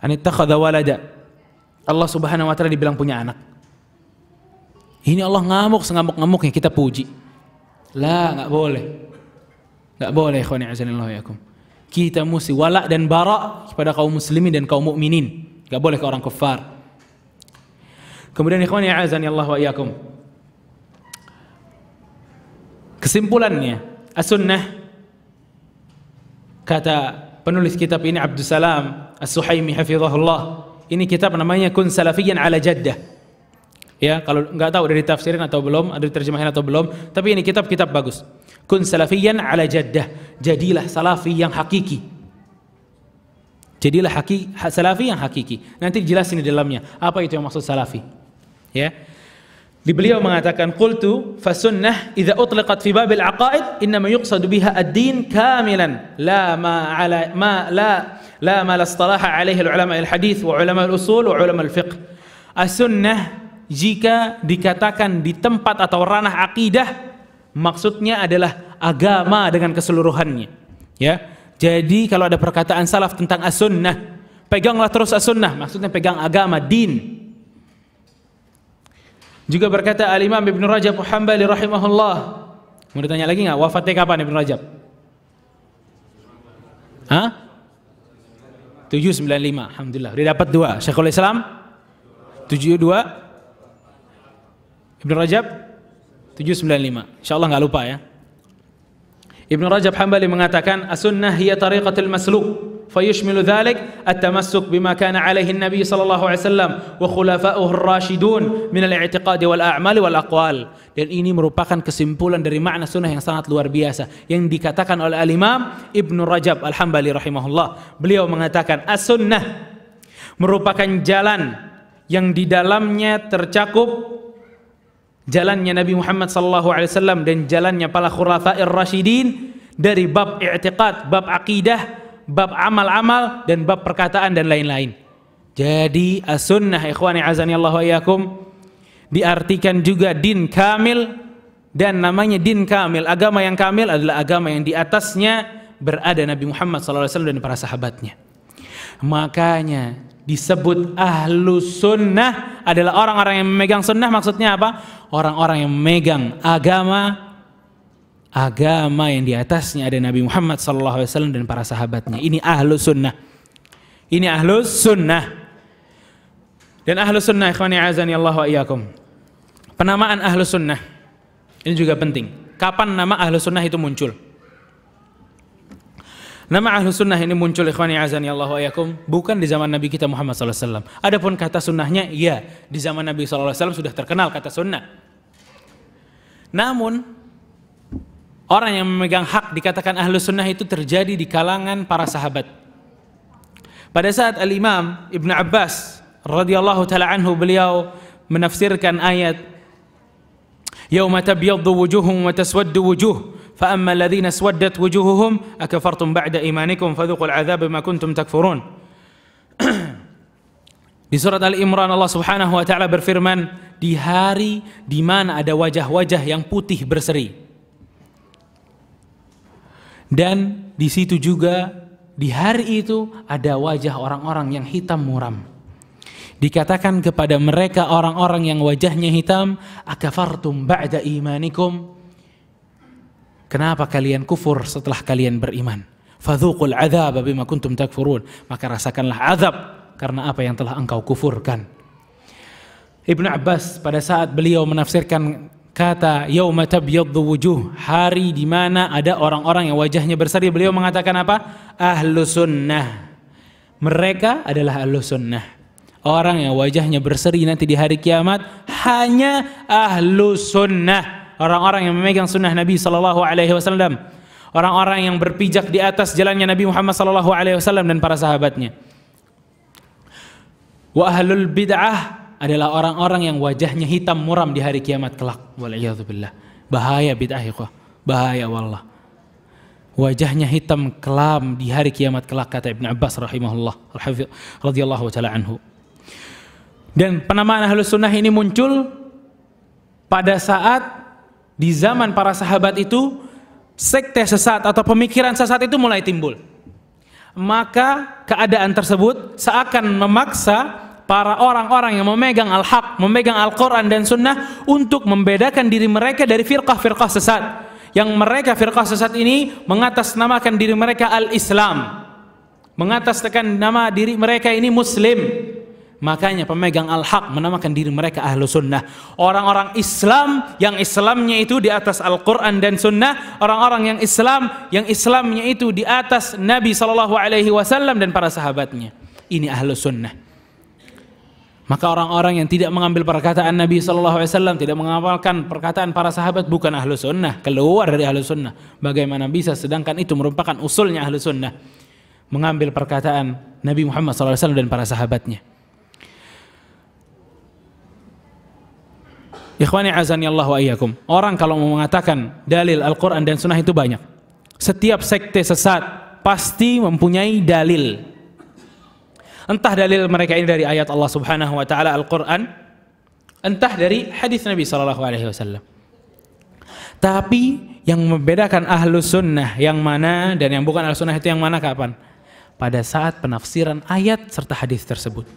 an ittakhadha walada. Allah Subhanahu wa taala dibilang punya anak. Ini Allah ngamuk sengamuk-ngamuknya kita puji. Lah, enggak boleh. Enggak boleh, ikhwani azanillahu yakum. Kita mesti wala dan bara kepada kaum muslimin dan kaum mukminin. Enggak boleh ke orang kafir. Kemudian ikhwani azanillahu yakum. Kesimpulannya, as-sunnah, kata penulis kitab ini Abdus Salam As-Suhaimi hafizahullah. Ini kitab namanya Kun Salafiyan ala Jaddah. Ya, kalau nggak tahu dari tafsirin atau belum, ada terjemahan atau belum, tapi ini kitab bagus. Kun salafiyan ala jaddah. Jadilah salafi yang hakiki. Jadilah salafi yang hakiki. Nanti dijelasin di dalamnya apa itu yang maksud salafi. Ya. Di beliau mengatakan qultu fasunnah idza utliqat fi babil aqaid inma yuqsadu biha ad-din kamilan la ma istalaha alaihi ulama al-hadits wa ulama al-usul wa ulama al-fiqh. As-sunnah jika dikatakan di tempat atau ranah akidah, maksudnya adalah agama dengan keseluruhannya. Ya, jadi kalau ada perkataan salaf tentang as-sunnah, peganglah terus as-sunnah, maksudnya pegang agama, din. Juga berkata Al-Imam Ibn Rajab Hanbali rahimahullah. Mau ditanya lagi nggak? Wafatnya kapan Ibn Rajab? 795. Alhamdulillah. Udah dapat 2. Syekhul Islam 72. Ibn Rajab 795. Insyaallah enggak lupa ya. Ibn Rajab Hanbali mengatakan as-sunnah hiya tariqatul masluk fayushmilu dhalik at-tamassuk bima kana alaihi an-nabi sallallahu alaihi wasallam wa khulafa'uhu ar-rasyidun min al-i'tiqad wal a'mal wal aqwal. Dan ini merupakan kesimpulan dari makna sunnah yang sangat luar biasa yang dikatakan oleh al-Imam Ibn Rajab Al-Hanbali rahimahullah. Beliau mengatakan as-sunnah merupakan jalan yang di dalamnya tercakup jalannya Nabi Muhammad SAW dan jalannya para khulafa'ir rasyidin dari bab i'tiqad, bab akidah, bab amal-amal dan bab perkataan dan lain-lain. Jadi as-sunnah ikhwani azanillahu wa iyyakum diartikan juga din kamil, dan namanya din kamil, agama yang kamil adalah agama yang di atasnya berada Nabi Muhammad SAW dan para sahabatnya. Makanya disebut ahlus sunnah adalah orang-orang yang memegang sunnah. Maksudnya apa? Orang-orang yang memegang agama yang di atasnya ada Nabi Muhammad SAW dan para sahabatnya. Ini ahlus sunnah. Ini ahlus sunnah. Dan ahlus sunnah ikhwani azani Allah wa iyyakum. Penamaan ahlus sunnah ini juga penting. Kapan nama ahlus sunnah itu muncul? Nama ahlus sunnah ini muncul ikhwani azani Allah wa iyyakum bukan di zaman Nabi kita Muhammad SAW. Adapun kata sunnahnya, iya, di zaman Nabi SAW sudah terkenal kata sunnah. Namun orang yang memegang hak dikatakan ahlus sunnah itu terjadi di kalangan para sahabat. Pada saat Al-Imam Ibn Abbas radhiyallahu ta'ala anhu beliau menafsirkan ayat yauma tabyaddu wujuhum wa taswaddu wujuh fa amma alladhina aswaddat wujuhuhum akafartum ba'da imanikum fadhuqul 'adzaba bima kuntum takfurun. Di surat Al-Imran Allah Subhanahu wa taala berfirman, di hari di mana ada wajah-wajah yang putih berseri. Dan di situ juga di hari itu ada wajah orang-orang yang hitam muram. Dikatakan kepada mereka orang-orang yang wajahnya hitam, akafartum ba'da imanikum, kenapa kalian kufur setelah kalian beriman? Fadhuqul 'adzaba bima kuntum takfurun, maka rasakanlah azab karena apa yang telah engkau kufurkan. Ibnu Abbas pada saat beliau menafsirkan kata yauma tabyaddu wujuh, hari di mana ada orang-orang yang wajahnya berseri, beliau mengatakan apa? Ahlus sunnah. Mereka adalah ahlus sunnah. Orang yang wajahnya berseri nanti di hari kiamat hanya ahlus sunnah, orang-orang yang memegang sunnah Nabi SAW, orang-orang yang berpijak di atas jalannya Nabi Muhammad SAW dan para sahabatnya. Wa ahlul bid'ah adalah orang-orang yang wajahnya hitam muram di hari kiamat kelak. Wal'iyadzubillah. Bahaya bid'ah ikhwah. Bahaya wallah. Wajahnya hitam kelam di hari kiamat kelak, kata Ibn Abbas rahimahullah radhiyallahu ta'ala anhu. Dan penamaan Ahlus Sunnah ini muncul pada saat di zaman para sahabat itu sekte sesat atau pemikiran sesat itu mulai timbul. Maka keadaan tersebut seakan memaksa para orang-orang yang memegang al-haq, memegang Al-Quran dan Sunnah untuk membedakan diri mereka dari firqah-firqah sesat. Yang mereka firqah sesat ini mengatasnamakan diri mereka al-Islam, mengatasnamakan nama diri mereka ini Muslim. Makanya pemegang al-haq menamakan diri mereka ahlu sunnah. Orang-orang Islam yang Islamnya itu di atas Al-Quran dan Sunnah. Orang-orang yang Islamnya itu di atas Nabi SAW dan para sahabatnya. Ini ahlu sunnah. Maka orang-orang yang tidak mengambil perkataan Nabi SAW, tidak mengamalkan perkataan para sahabat, bukan ahlu sunnah, keluar dari ahlu sunnah. Bagaimana bisa, sedangkan itu merupakan usulnya ahlu sunnah, mengambil perkataan Nabi Muhammad SAW dan para sahabatnya. Ikhwani azani Allah wa iyyakum. Orang kalau mau mengatakan dalil Al-Quran dan Sunnah itu banyak. Setiap sekte sesat pasti mempunyai dalil. Entah dalil mereka ini dari ayat Allah Subhanahu wa taala Al-Qur'an, entah dari hadis Nabi sallallahu alaihi wasallam. Tapi yang membedakan ahlu sunnah yang mana dan yang bukan ahlu sunnah itu yang mana kapan? Pada saat penafsiran ayat serta hadis tersebut.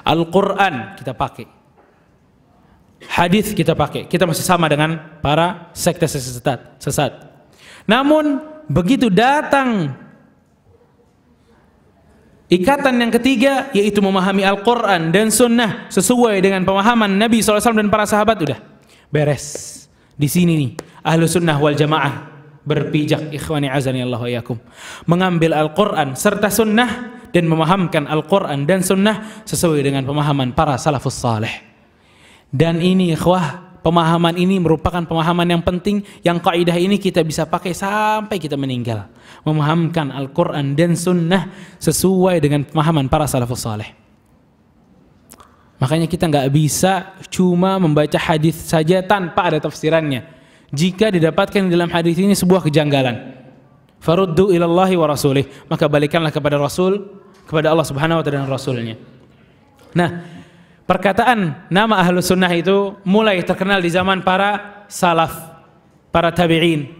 Al-Qur'an kita pakai, hadis kita pakai, kita masih sama dengan para sekte sesat. Namun begitu datang ikatan yang ketiga, yaitu memahami Al-Quran dan Sunnah sesuai dengan pemahaman Nabi SAW dan para sahabat, udah beres. Di sini nih ahlu sunnah wal jamaah berpijak, ikhwani azani Allah wa iyyakum, mengambil Al-Quran serta Sunnah dan memahamkan Al-Quran dan Sunnah sesuai dengan pemahaman para salafus saleh. Dan ini ikhwah, pemahaman ini merupakan pemahaman yang penting, yang kaidah ini kita bisa pakai sampai kita meninggal. Memahamkan Al-Quran dan Sunnah sesuai dengan pemahaman para salafus saleh. Makanya kita nggak bisa cuma membaca hadis saja tanpa ada tafsirannya. Jika didapatkan dalam hadis ini sebuah kejanggalan, faruddu ilallahi wa rasulih, maka balikanlah kepada Rasul, kepada Allah Subhanahu wa taala dan Rasulnya. Nah, perkataan nama ahlu sunnah itu mulai terkenal di zaman para salaf, para tabi'in,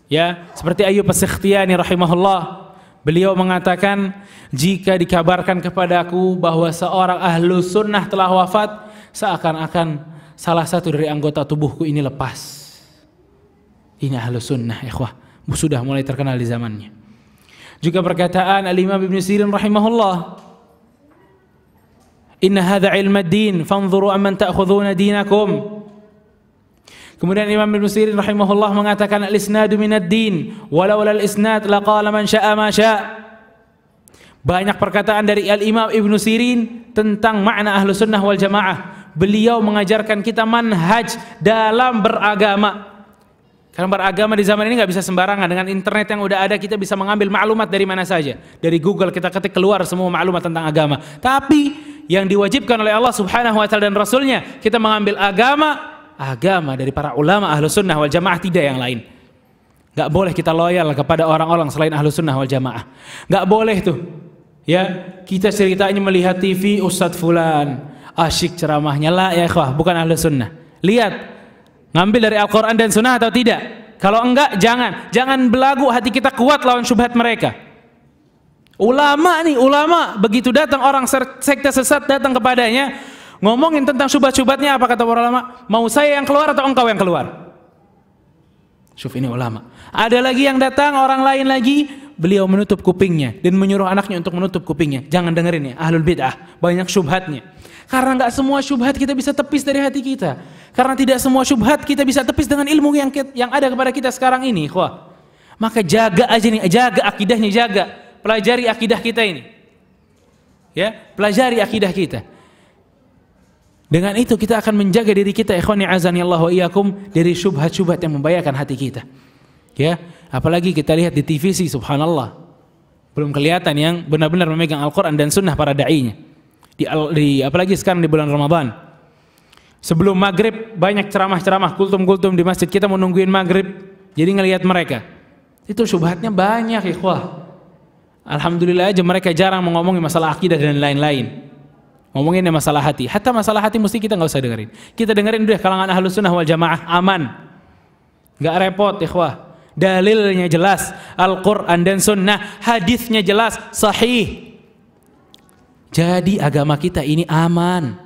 ya, seperti Ayyub As-Sikhtiyani rahimahullah. Beliau mengatakan, jika dikabarkan kepadaku bahwa seorang ahlu sunnah telah wafat, seakan-akan salah satu dari anggota tubuhku ini lepas. Ini ahlu sunnah, ikhwah, sudah mulai terkenal di zamannya. Juga perkataan Al-Imam Ibn Sirin rahimahullah, inna hadha ilma ad-din fanzuru amman ta'khudhuna dinakum. Kemudian Imam Ibn Sirin rahimahullah mengatakan, al-isnadu minad din walau lal isnad laqala man syaa ma syaa. Banyak perkataan dari Al-Imam Ibn Sirin tentang makna ahlu sunnah wal jamaah. Beliau mengajarkan kita manhaj dalam beragama. Karena beragama di zaman ini nggak bisa sembarangan. Dengan internet yang udah ada, kita bisa mengambil maklumat dari mana saja. Dari Google kita ketik keluar semua maklumat tentang agama. Tapi yang diwajibkan oleh Allah Subhanahu wa taala dan Rasulnya, kita mengambil agama dari para ulama ahlu sunnah wal jamaah, tidak yang lain. Gak boleh kita loyal kepada orang-orang selain ahlu sunnah wal jamaah. Gak boleh tuh, ya, kita ceritanya melihat TV Ustadz Fulan asyik ceramahnya, lah ya ikhwah, bukan ahlu sunnah. Lihat, ngambil dari Al-Quran dan Sunnah atau tidak. Kalau enggak, jangan belagu, hati kita kuat lawan syubhat mereka. Ulama begitu datang orang sekte sesat datang kepadanya, ngomongin tentang syubhat-syubhatnya, apa kata para ulama? Mau saya yang keluar atau engkau yang keluar? Syuf, ini ulama. Ada lagi yang datang, orang lain lagi, beliau menutup kupingnya dan menyuruh anaknya untuk menutup kupingnya. Jangan dengerin ya, ahlul bid'ah, banyak syubhatnya. Karena enggak semua syubhat kita bisa tepis dari hati kita. Karena tidak semua syubhat kita bisa tepis dengan ilmu yang ada kepada kita sekarang ini, ikhwah. Maka jaga aja nih, jaga akidahnya, jaga. Pelajari akidah kita ini. Ya, pelajari akidah kita. Dengan itu kita akan menjaga diri kita, ikhwani azani Allah wa iyyakum, dari syubhat-syubhat yang membahayakan hati kita. Ya, apalagi kita lihat di TV sih, subhanallah, belum kelihatan yang benar-benar memegang Al-Quran dan Sunnah para da'inya. Apalagi sekarang di bulan Ramadan. Sebelum maghrib banyak ceramah-ceramah, kultum-kultum di masjid, kita mau nungguin maghrib, jadi ngelihat mereka. Itu syubhatnya banyak, ikhwah. Alhamdulillah aja mereka jarang ngomongin masalah akidah dan lain-lain. Ngomonginnya masalah hati. Hatta masalah hati mesti kita nggak usah dengerin. Kita dengerin udah kalangan Ahlus Sunnah wal Jamaah, aman. Nggak repot, ikhwah. Dalilnya jelas, Al-Quran dan Sunnah, hadisnya jelas, sahih. Jadi agama kita ini aman.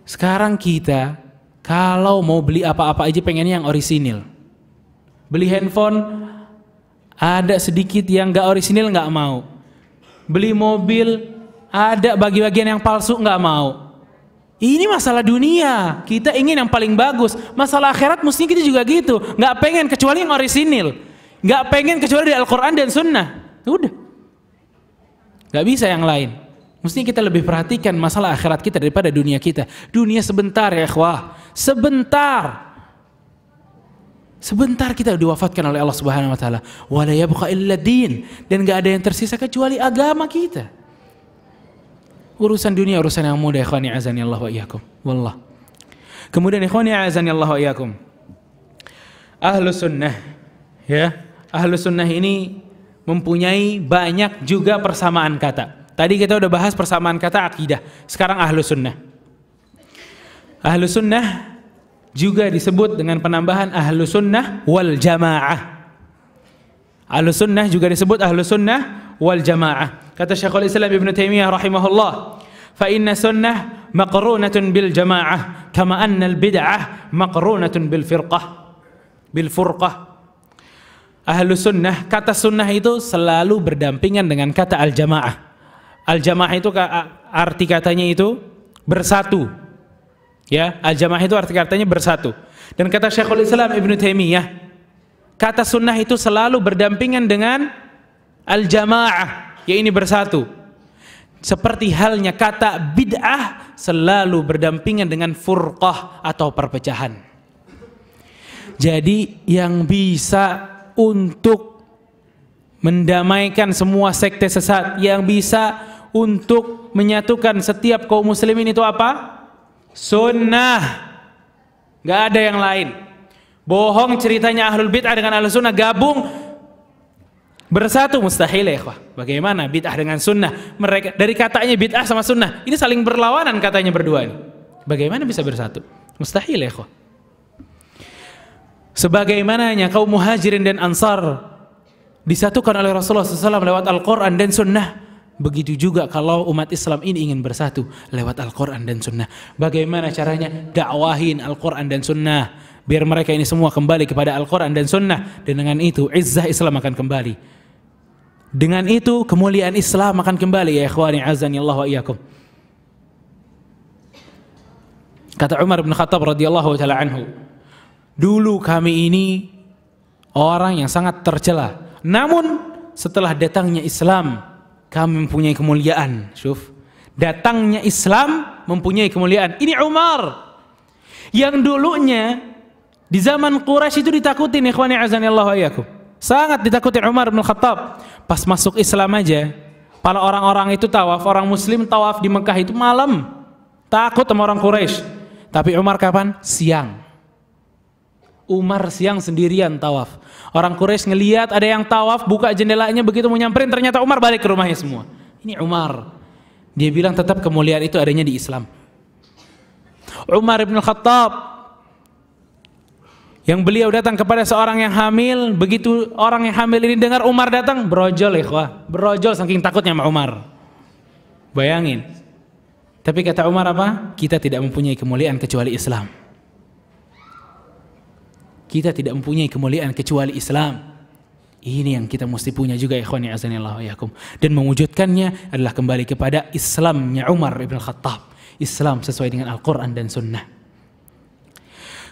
Sekarang kita kalau mau beli apa-apa aja pengennya yang orisinil. Beli handphone ada sedikit yang nggak orisinil, nggak mau. Beli mobil ada bagi-bagian yang palsu, nggak mau. Ini masalah dunia, kita ingin yang paling bagus. Masalah akhirat mestinya kita juga gitu, nggak pengen kecuali yang orisinil, nggak pengen kecuali di Al-Quran dan Sunnah. Udah, nggak bisa yang lain. Mestinya kita lebih perhatikan masalah akhirat kita daripada dunia kita. Dunia sebentar ya ikhwah, sebentar kita diwafatkan oleh Allah Subhanahu Wa Taala. Wala yabqa illa din, dan nggak ada yang tersisa kecuali agama kita. Urusan dunia urusan yang mudah, ikhwani azani Allah wa iyyakum. Wallah. Kemudian ikhwani azani Allah wa iyyakum. Ahlus Sunnah, ya. Ahlus Sunnah ini mempunyai banyak juga persamaan kata. Tadi kita udah bahas persamaan kata akidah. Sekarang Ahlus Sunnah. Ahlus Sunnah juga disebut dengan penambahan Ahlus Sunnah wal Jamaah. Ahlus Sunnah juga disebut Ahlus Sunnah wal Jamaah. Kata Syekhul Islam Ibnu Taimiyah rahimahullah, fa inna sunnah maqrunatun bil jamaah kama anna al bid'ah maqrunatun bil furqah. Ahlu sunnah, kata sunnah itu selalu berdampingan dengan kata al jamaah. Al jamaah itu arti katanya itu bersatu. Ya, al jamaah itu arti katanya bersatu. Dan kata Syekhul Islam Ibnu Taimiyah, kata sunnah itu selalu berdampingan dengan al jamaah, ya ini bersatu. Seperti halnya kata bid'ah selalu berdampingan dengan furqah atau perpecahan. Jadi yang bisa untuk mendamaikan semua sekte sesat, yang bisa untuk menyatukan setiap kaum muslimin itu apa? Sunnah. Gak ada yang lain. Bohong ceritanya ahlul bid'ah dengan ahlus sunnah gabung bersatu, mustahil ya ikhwah. Bagaimana bid'ah dengan sunnah? Mereka dari katanya bid'ah sama sunnah ini saling berlawanan katanya berdua ini. Bagaimana bisa bersatu? Mustahil ya ikhwah. Sebagaimananya kaum muhajirin dan ansar disatukan oleh Rasulullah SAW lewat Al-Quran dan Sunnah, begitu juga kalau umat Islam ini ingin bersatu lewat Al-Quran dan Sunnah. Bagaimana caranya? Dakwahin Al-Quran dan Sunnah biar mereka ini semua kembali kepada Al-Quran dan Sunnah, dan dengan itu izzah Islam akan kembali. Dengan itu kemuliaan Islam akan kembali, ya ikhwani azani Allah wa iyyakum. Kata Umar bin Khattab radhiyallahu taala anhu, dulu kami ini orang yang sangat tercela, namun setelah datangnya Islam kami mempunyai kemuliaan. Syuf, datangnya Islam mempunyai kemuliaan. Ini Umar yang dulunya di zaman Quraisy itu ditakutin, ikhwani azani Allah wa iyyakum. Sangat ditakutin Umar bin Khattab. Pas masuk Islam aja, para orang-orang itu tawaf, orang muslim tawaf di Mekah itu malam. Takut sama orang Quraisy. Tapi Umar kapan? Siang. Umar siang sendirian tawaf. Orang Quraisy ngelihat ada yang tawaf, buka jendelanya, begitu mau nyamperin ternyata Umar balik ke rumahnya semua. Ini Umar. Dia bilang tetap kemuliaan itu adanya di Islam. Umar bin Khattab yang beliau datang kepada seorang yang hamil, begitu orang yang hamil ini dengar Umar datang, berojol ikhwah, berojol saking takutnya sama Umar. Bayangin. Tapi kata Umar apa? Kita tidak mempunyai kemuliaan kecuali Islam. Kita tidak mempunyai kemuliaan kecuali Islam. Ini yang kita mesti punya juga, ikhwani azanillahu wa iyyakum. Dan mewujudkannya adalah kembali kepada Islamnya Umar ibn Khattab. Islam sesuai dengan Al-Quran dan Sunnah.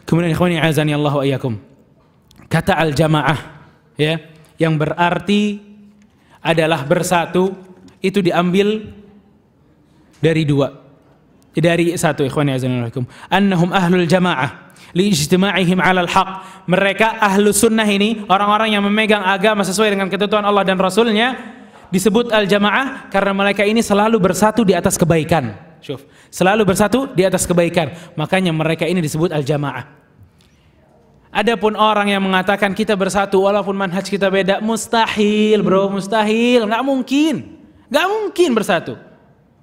Kemudian ikhwani azani Allah wa iyyakum, kata al-jamaah, ya, yang berarti adalah bersatu, itu diambil dari dua. dari satu, ikhwani azanilaikum, annahum ahlul jamaah liijtima'ihim 'alal haq. Mereka ahlu sunnah ini, orang-orang yang memegang agama sesuai dengan ketentuan Allah dan Rasulnya, disebut al-jamaah karena mereka ini selalu bersatu di atas kebaikan. Syuf, selalu bersatu di atas kebaikan. Makanya mereka ini disebut al-jamaah. Adapun orang yang mengatakan kita bersatu walaupun manhaj kita beda, mustahil bro, mustahil, nggak mungkin bersatu.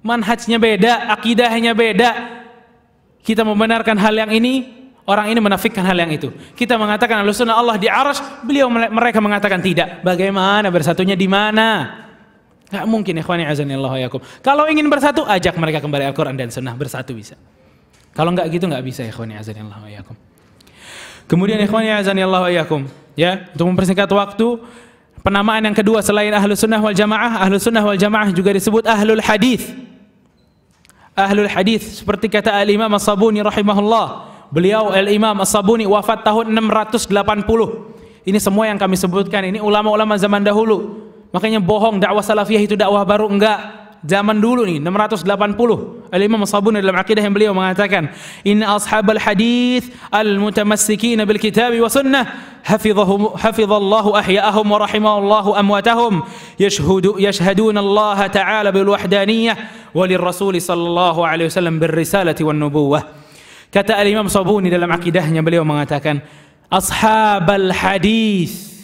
Manhajnya beda, akidahnya beda. Kita membenarkan hal yang ini, orang ini menafikan hal yang itu. Kita mengatakan Ahlussunnah Allah di arsy, mereka mengatakan tidak. Bagaimana bersatunya di mana? Nggak mungkin, ikhwani azanillahu wa iyyakum. Kalau ingin bersatu, ajak mereka kembali Al-Quran dan Sunnah, bersatu bisa. Kalau nggak gitu nggak bisa, ikhwani azanillahu wa iyyakum. Kemudian ikhwani azanillahu wa iyyakum, ya, untuk mempersingkat waktu, penamaan yang kedua selain Ahlus Sunnah wal Jamaah, Ahlus Sunnah wal Jamaah juga disebut Ahlul Hadis. Ahlul Hadis seperti kata Al-Imam As-Sabuni rahimahullah. Beliau Al-Imam As-Sabuni wafat tahun 680. Ini semua yang kami sebutkan ini ulama-ulama zaman dahulu. Makanya bohong dakwah salafiyah itu dakwah baru, enggak. Zaman dulu nih 680. Al-Imam As-Sabuni dalam akidah yang beliau mengatakan, "Inna ashabal hadits al-mutamassikin bil kitab wa sunnah hafizallahu ahya'ahum wa rahimallahu amwatahum yashhaduna Allah ta'ala bil wahdaniyah wa lirrasul sallallahu alaihi wasallam bir risalati wan nubuwah." Kata Al-Imam As-Sabuni dalam akidahnya, beliau mengatakan ashabal hadits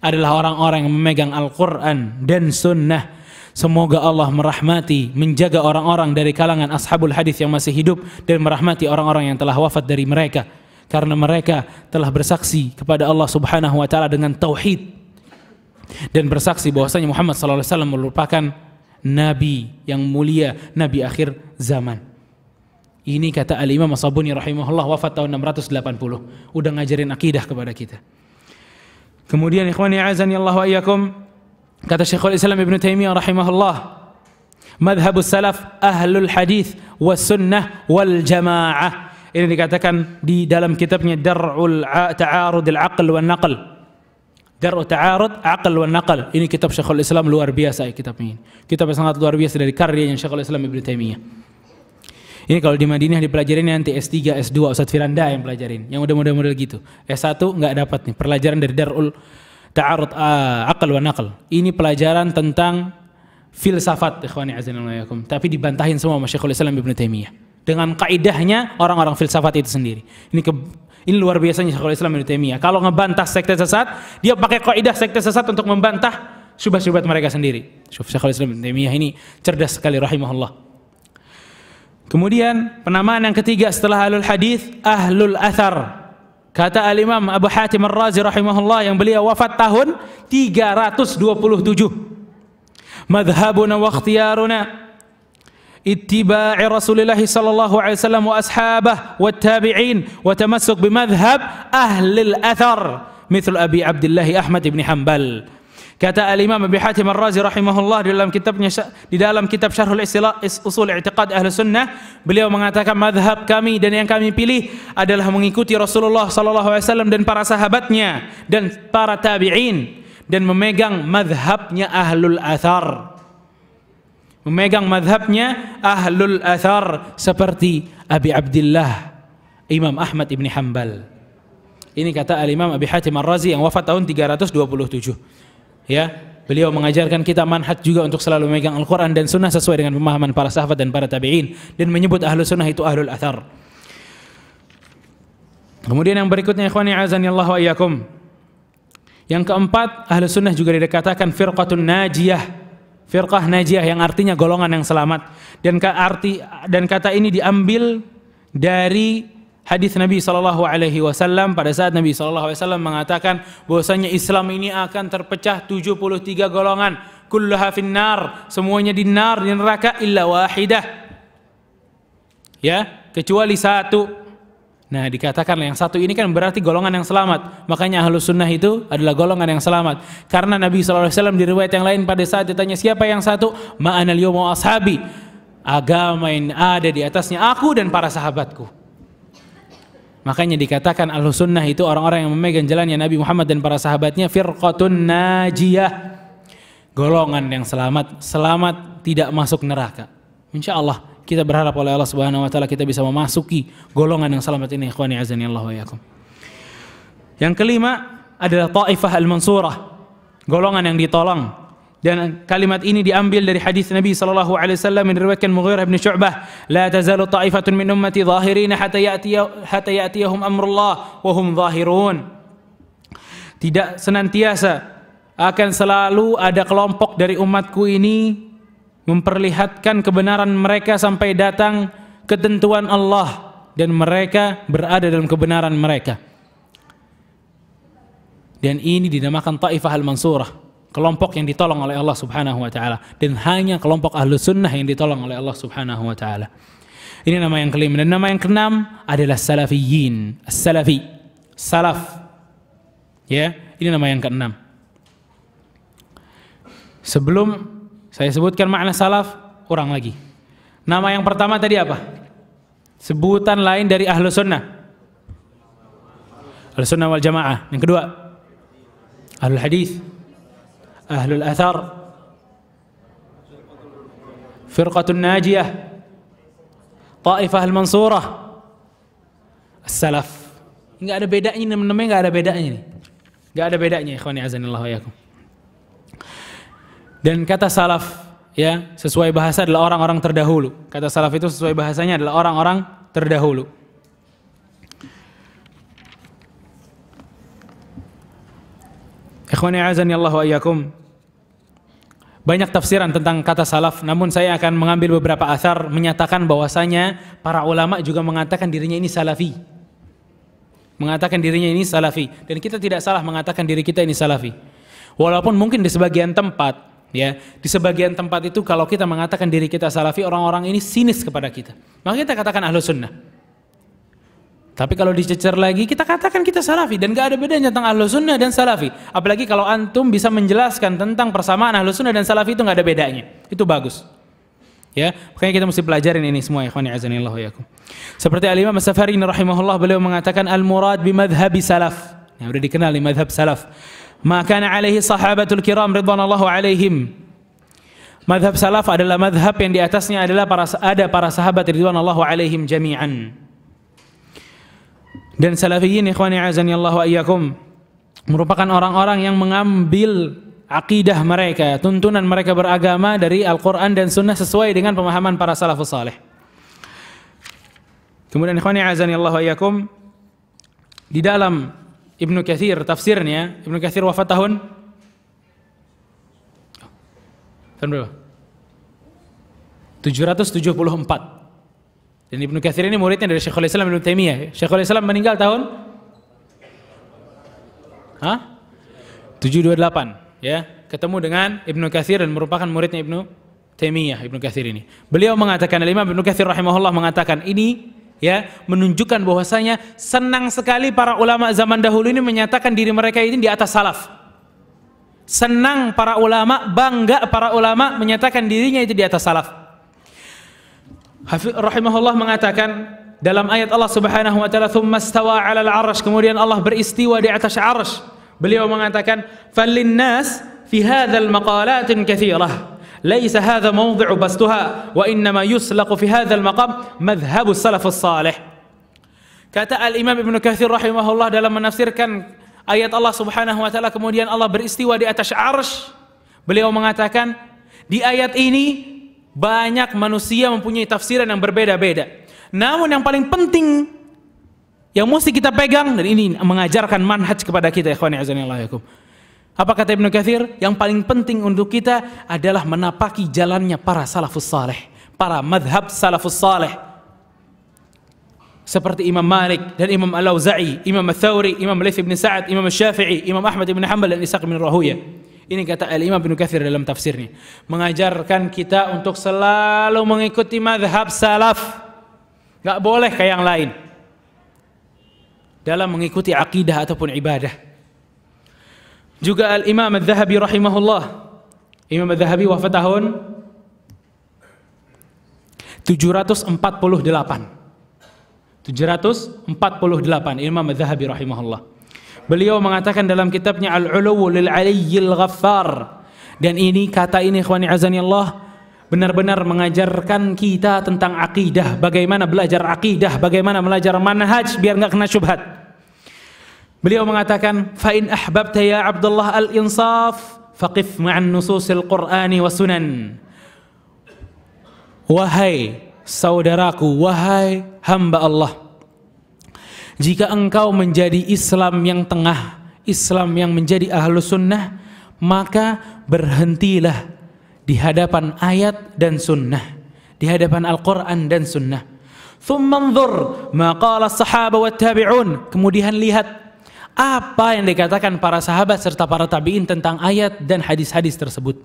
adalah orang-orang yang memegang Al-Quran dan Sunnah. Semoga Allah merahmati, menjaga orang-orang dari kalangan ashabul hadis yang masih hidup dan merahmati orang-orang yang telah wafat dari mereka, karena mereka telah bersaksi kepada Allah Subhanahu wa taala dengan tauhid dan bersaksi bahwasanya Muhammad sallallahu alaihi wasallam merupakan nabi yang mulia, nabi akhir zaman. Ini kata Al-Imam As-Sabuni rahimahullah, wafat tahun 680. Udah ngajarin akidah kepada kita. Kemudian ikhwani azanillahu wa iyyakum, kata Syekhul Islam Ibn Taimiyah rahimahullah, madhabus salaf ahlul hadith was sunnah wal jamaah. Ini dikatakan di dalam kitabnya Dar'ul Ta'arud al-Aql wan Naql. Dar'u Ta'arud Aql wan Naql. Ini kitab Syekhul Islam, luar biasa kitab ini. Kitab yang sangat luar biasa dari karyanya Syekhul Islam Ibn Taimiyah. Ini kalau di Madinah dipelajarin nanti S3, S2 Ustadz Firanda yang pelajarin. Yang udah model-model gitu. S1 nggak dapat nih pelajaran dari Dar'ul Ta'arud Aql wa Naql. Ini pelajaran tentang filsafat, ikhwani azanillahu wa iyyakum, tapi dibantahin semua sama Syekhul Islam Ibn Taimiyah dengan kaidahnya orang-orang filsafat itu sendiri. Ini luar biasanya Syekhul Islam Ibn Taimiyah. Kalau ngebantah sekte sesat, dia pakai kaidah sekte sesat untuk membantah syubhat-syubhat mereka sendiri. Syekhul Islam Ibn Taimiyah ini cerdas sekali rahimahullah. Kemudian penamaan yang ketiga setelah ahlul hadis, ahlul athar. Kata Al-Imam Abu Hatim Ar-Razi rahimahullah yang beliau wafat tahun 327. Madhabuna wa ikhtiyaruna ittiba'i Rasulillah sallallahu alaihi wasallam wa ashabah wa tabi'in wa tamassuk bimadhhab ahli al-athar mithl Abi Abdullah Ahmad ibn Hanbal. Kata Al-Imam Abu Hatim Ar-Razi rahimahullah di dalam kitab Syarhul Usul I'tiqad Ahlus Sunnah, beliau mengatakan madhab kami dan yang kami pilih adalah mengikuti Rasulullah sallallahu alaihi wasallam dan para sahabatnya dan para tabi'in, dan memegang madhabnya ahlul athar. Memegang madhabnya ahlul athar seperti Abi Abdullah Imam Ahmad ibn Hanbal. Ini kata Al-Imam Abu Hatim Ar-Razi yang wafat tahun 327. Ya, beliau mengajarkan kita manhaj juga untuk selalu memegang Al-Quran dan Sunnah sesuai dengan pemahaman para sahabat dan para tabi'in, dan menyebut ahlu sunnah itu ahlul athar. Kemudian yang berikutnya ikhwani azanillahu wa iyyakum, yang keempat, ahlu sunnah juga dikatakan firqatun najiyah, firqah najiyah yang artinya golongan yang selamat, dan kata ini diambil dari hadis Nabi SAW pada saat Nabi SAW mengatakan bahwasanya Islam ini akan terpecah 73 golongan, kulluha finnar, semuanya di neraka illa wahidah, ya, kecuali satu. Nah, dikatakan yang satu ini kan berarti golongan yang selamat. Makanya Ahlus Sunnah itu adalah golongan yang selamat, karena Nabi SAW di riwayat yang lain pada saat ditanya siapa yang satu, ma'anal yawma ashabi, agama yang ada di atasnya aku dan para sahabatku. Makanya dikatakan Ahlus Sunnah itu orang-orang yang memegang jalannya Nabi Muhammad dan para sahabatnya, firqatun najiyah, golongan yang selamat, selamat tidak masuk neraka. Insya Allah Kita berharap oleh Allah Subhanahu wa taala kita bisa memasuki golongan yang selamat ini, ikhwani azani Allah wa iyyakum. Yang kelima adalah Taifah al-Mansurah, golongan yang ditolong. Dan kalimat ini diambil dari hadis Nabi sallallahu alaihi wasallam yang diriwayatkan Mughirah bin Syu'bah, "La tazalu ta'ifatun min ummati zahirina hatta ya'tiyahum amrullah wa hum zahirun." Tidak senantiasa akan selalu ada kelompok dari umatku ini memperlihatkan kebenaran mereka sampai datang ketentuan Allah dan mereka berada dalam kebenaran mereka. Dan ini dinamakan Taifah al-Mansurah, kelompok yang ditolong oleh Allah Subhanahu wa taala, dan hanya kelompok Ahlus Sunnah yang ditolong oleh Allah Subhanahu wa taala. Ini nama yang kelima. Dan nama yang keenam adalah Salafiyyin, as-Salafi, salaf. Ya, ini nama yang keenam. Sebelum saya sebutkan makna salaf, ulang lagi. Nama yang pertama tadi apa? Sebutan lain dari Ahlus Sunnah. Ahlus Sunnah wal Jamaah. Yang kedua, Ahlul Hadis, Ahlul Athar, Firqatun Najiyah, Taifah al-Mansurah, As-Salaf. Enggak ada bedanya, namanya enggak ada bedanya nih. Enggak ada bedanya, ikhwani azanillahu wa iyyakum. Dan kata salaf, ya, sesuai bahasa adalah orang-orang terdahulu. Kata salaf itu sesuai bahasanya adalah orang-orang terdahulu. Ikhwani azanillahu wa iyyakum. Banyak tafsiran tentang kata salaf, namun saya akan mengambil beberapa athar menyatakan bahwasanya para ulama juga mengatakan dirinya ini salafi. Mengatakan dirinya ini salafi, dan kita tidak salah mengatakan diri kita ini salafi. Walaupun mungkin di sebagian tempat, ya, di sebagian tempat itu kalau kita mengatakan diri kita salafi, orang-orang ini sinis kepada kita. Maka kita katakan Ahlus Sunnah. Tapi kalau dicecer lagi, kita katakan kita salafi, dan gak ada bedanya tentang Ahlus Sunnah dan salafi. Apalagi kalau antum bisa menjelaskan tentang persamaan Ahlus Sunnah dan salafi, itu gak ada bedanya. Itu bagus. Ya, makanya kita mesti pelajarin ini semua, ya ikhwani azanillahu wa iyyakum. Seperti Al-Imam As-Safarini rahimahullah, beliau mengatakan al-murad bi madhhabi salaf. Ya, sudah dikenal di madhab salaf. Ma kana alaihi sahabatul kiram ridwanallahu alaihim. Madhab salaf adalah madhab yang di atasnya adalah para sahabat ridwanallahu alaihim jami'an. Dan salafiyyin ikhwani azanillahu wa iyyakum merupakan orang-orang yang mengambil akidah mereka, tuntunan mereka beragama dari Al-Quran dan Sunnah sesuai dengan pemahaman para salafus saleh. Kemudian ikhwani azanillahu wa iyyakum, di dalam Ibnu Katsir tafsirnya, Ibnu Katsir wafat tahun berapa? 774. Dan Ibnu Katsir ini muridnya dari Syekhul Islam Ibnu Taimiyah. Syekhul Islam meninggal tahun 728. Ya, ketemu dengan Ibnu Katsir dan merupakan muridnya Ibnu Taimiyah, Ibnu Katsir ini. Beliau mengatakan, Imam Ibnu Katsir rahimahullah mengatakan ini, ya, menunjukkan bahwasanya senang sekali para ulama zaman dahulu ini menyatakan diri mereka ini di atas salaf. Senang para ulama, bangga para ulama menyatakan dirinya itu di atas salaf. Hafiz rahimahullah mengatakan dalam ayat Allah Subhanahu wa taala, "Tsumma istawa 'alal 'arsy", kemudian Allah beristiwa di atas 'arsy. Beliau mengatakan, "Fallinnas fi hadzal maqalatin katsirah, laisa hadza mawdhi'u bastuha, wa innama yuslaqu fi hadzal maqam madhhabus salafus salih." Kata Al-Imam Ibnu Katsir rahimahullah dalam menafsirkan ayat Allah Subhanahu wa taala, kemudian Allah beristiwa di atas 'arsy. Beliau mengatakan, di ayat ini banyak manusia mempunyai tafsiran yang berbeda-beda. Namun yang paling penting yang mesti kita pegang, dan ini mengajarkan manhaj kepada kita, ikhwani azanillahu wa iyyakum. Apa kata Ibnu Katsir? Yang paling penting untuk kita adalah menapaki jalannya para salafus saleh, para madhab salafus saleh. Seperti Imam Malik dan Imam Al-Auza'i, Imam Ats-Tsauri, Imam Laits bin Sa'ad, Imam Asy-Syafi'i, Imam Ahmad bin Hanbal dan Ishaq bin Rahuyah. Ini kata Al-Imam Ibnu Katsir dalam tafsirnya, mengajarkan kita untuk selalu mengikuti madhab salaf. Gak boleh kayak yang lain dalam mengikuti akidah ataupun ibadah. Juga Al-Imam Adz-Dzahabi rahimahullah, Imam Adz-Dzahabi wafat tahun 748. 748 Imam Adz-Dzahabi rahimahullah. Beliau mengatakan dalam kitabnya Al-Uluwu lil Aliyyil Ghaffar, dan ini kata ini ikhwani azanillah benar-benar mengajarkan kita tentang akidah, bagaimana belajar akidah, bagaimana belajar manhaj biar nggak kena syubhat. Beliau mengatakan, fa in ahbabta ya Abdullah al-insaf faqif ma'an nususil Qur'ani wa sunan. Wahai saudaraku, wahai hamba Allah, jika engkau menjadi Islam yang tengah, Islam yang menjadi ahlu sunnah, maka berhentilah di hadapan ayat dan sunnah, di hadapan Al-Quran dan sunnah. Thumma anzur ma qala as-sahaba wat tabi'un. Kemudian lihat apa yang dikatakan para sahabat serta para tabi'in tentang ayat dan hadis-hadis tersebut.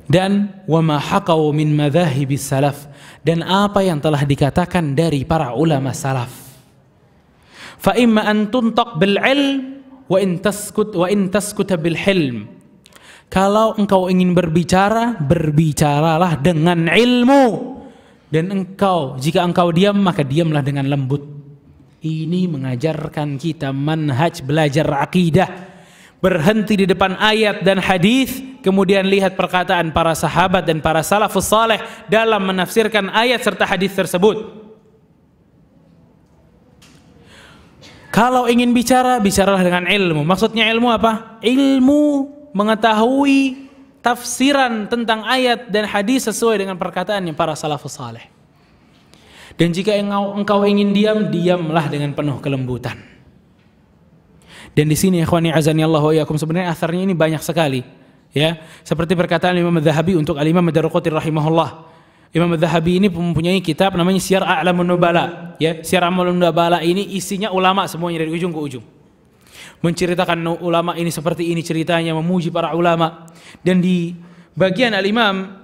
Dan wa ma haqaw min madhahibis salaf, dan apa yang telah dikatakan dari para ulama salaf. Fa imma an tuntaq bil ilm wa in taskut bil hilm. Kalau engkau ingin berbicara, berbicaralah dengan ilmu, dan jika engkau diam, maka diamlah dengan lembut. Ini mengajarkan kita manhaj belajar akidah. Berhenti di depan ayat dan hadis, kemudian lihat perkataan para sahabat dan para salafus saleh dalam menafsirkan ayat serta hadis tersebut. Kalau ingin bicara, bicaralah dengan ilmu. Maksudnya ilmu apa? Ilmu mengetahui tafsiran tentang ayat dan hadis sesuai dengan perkataan yang para salafus saleh. Dan jika engkau ingin diam, diamlah dengan penuh kelembutan. Dan di sini ikhwani azani Allah wa iyyakum, sebenarnya asarnya ini banyak sekali, ya. Seperti perkataan Imam Adz-Dzahabi untuk Al-Imam Ad-Darqutni rahimahullah. Imam Adz-Dzahabi ini mempunyai kitab namanya Siyar A'lamun Nubala, ya. Siyar A'lamun Nubala ini isinya ulama semuanya dari ujung ke ujung. Menceritakan ulama ini seperti ini ceritanya, memuji para ulama. Dan di bagian Al-Imam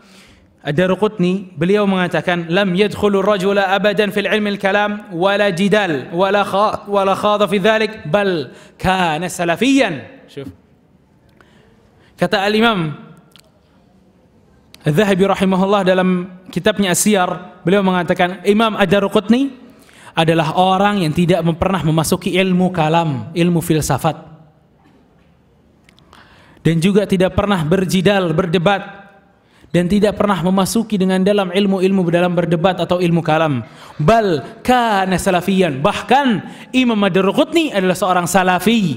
Ad-Darqutni beliau mengatakan, lam yadkhulu rajula abadan fil ilmi al-kalam wala jidal wala khadha fi dhalik bal kana salafiyan. Syuf. Kata Al-Imam Adz-Dzahabi rahimahullah dalam kitabnya As-Siyar, beliau mengatakan Imam Ad-Darqutni adalah orang yang tidak pernah memasuki ilmu kalam, ilmu filsafat, dan juga tidak pernah berjidal, berdebat, dan tidak pernah memasuki dengan dalam ilmu-ilmu dalam berdebat atau ilmu kalam. Bal kana salafiyan, bahkan Imam Ad-Darqutni adalah seorang salafi.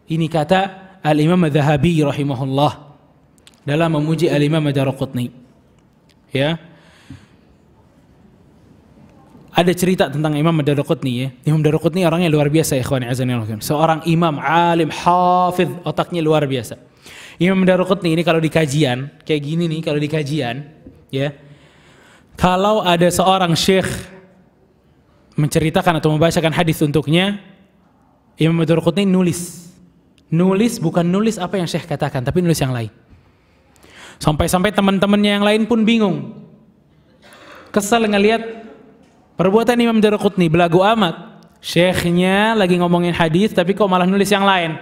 Ini kata Al-Imam Adz-Dzahabi rahimahullah dalam memuji Al-Imam Ad-Darqutni. Ya. Ada cerita tentang Imam Ad-Darqutni, ya. Imam Ad-Darqutni orangnya luar biasa, ikhwani azanillah. Seorang imam, alim, hafidh, otaknya luar biasa. Imam Ad-Darqutni ini kalau di kajian kayak gini nih, kalau di kajian, ya, kalau ada seorang syekh menceritakan atau membacakan hadis untuknya, Imam Ad-Darqutni nulis bukan nulis apa yang syekh katakan, tapi nulis yang lain. Sampai-sampai teman-temannya yang lain pun bingung, kesal ngelihat perbuatan Imam Ad-Darqutni, belagu amat. Syekhnya lagi ngomongin hadis tapi kok malah nulis yang lain.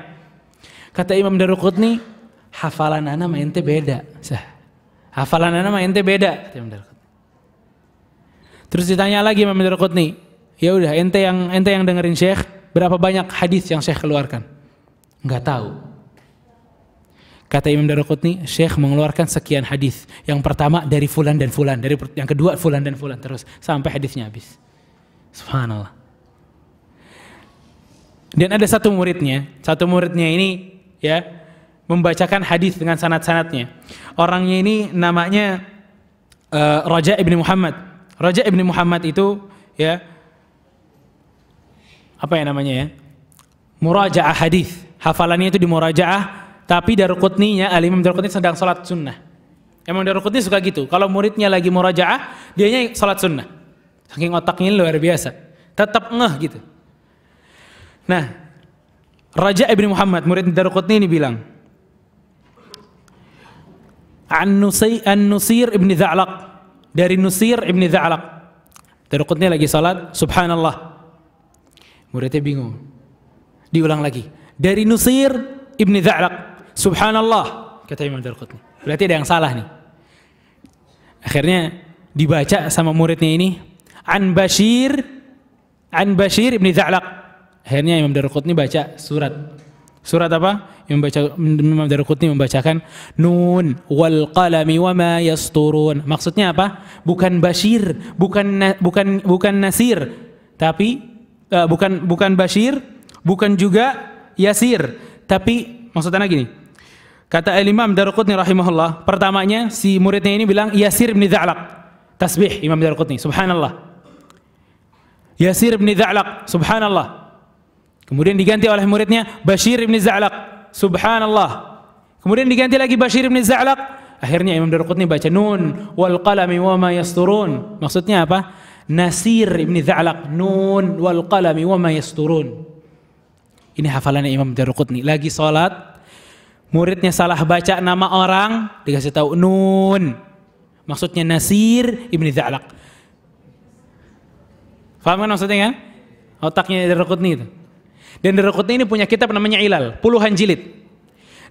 Kata Imam Ad-Darqutni, hafalan ana sama ente beda. Hafalan ana sama ente beda. Terus ditanya lagi Imam Ad-Darqutni, ya udah ente yang dengerin syekh, berapa banyak hadis yang syekh keluarkan? Enggak tahu. Kata Imam Ad-Darqutni, syekh mengeluarkan sekian hadis. Yang pertama dari fulan dan fulan, yang kedua fulan dan fulan, terus sampai hadisnya habis. Subhanallah. Dan ada satu muridnya ini, ya, membacakan hadis dengan sanad-sanadnya. Orangnya ini namanya Raja ibn Muhammad. Raja ibn Muhammad itu, ya, apa ya namanya, ya, murajaah hadis. Hafalannya itu di murajaah, tapi Darqutninya, Al-Imam Darqutni sedang salat sunnah. Imam Darqutni suka gitu. Kalau muridnya lagi murajaah, dianya salat sunnah. Saking otaknya luar biasa, tetap ngeh gitu. Nah, Raja ibn Muhammad, murid Darqutni ini bilang, An-Nusir ibn Dza'laq, dari Nusir ibn Dza'laq. Darqutni lagi salat, subhanallah. Muridnya bingung. Diulang lagi. Dari Nusir ibn Dza'laq, subhanallah, kata Imam Darqutni. Berarti ada yang salah nih. Akhirnya dibaca sama muridnya ini, An Bashir ibn Dza'laq. Akhirnya Imam Darqutni baca surat Surat apa? Imam Daruqutni membacakan Nun wal qalami wama yasturun. Maksudnya apa? Bukan Bashir, bukan Nasir, tapi bukan Bashir, bukan juga Yasir, tapi maksudnya gini. Kata Imam Daruqutni rahimahullah, pertamanya si muridnya ini bilang Yasir bin Za'laq. Tasbih Imam Daruqutni, subhanallah. Yasir bin Za'laq, subhanallah. Kemudian diganti oleh muridnya Bashir bin Za'laq. Subhanallah. Kemudian diganti lagi Bashir bin Za'laq. Akhirnya Imam Daruqutni baca Nun wal qalami wama yasturun. Maksudnya apa? Nasir bin Za'laq. Nun wal qalami wama yasturun. Ini hafalannya Imam Daruqutni. Lagi salat, muridnya salah baca nama orang, dikasih tahu Nun. Maksudnya Nasir bin Za'laq. Faham kan maksudnya kan? Otaknya Daruqutni itu. Dan Daruqutni ini punya kitab namanya Ilal, puluhan jilid.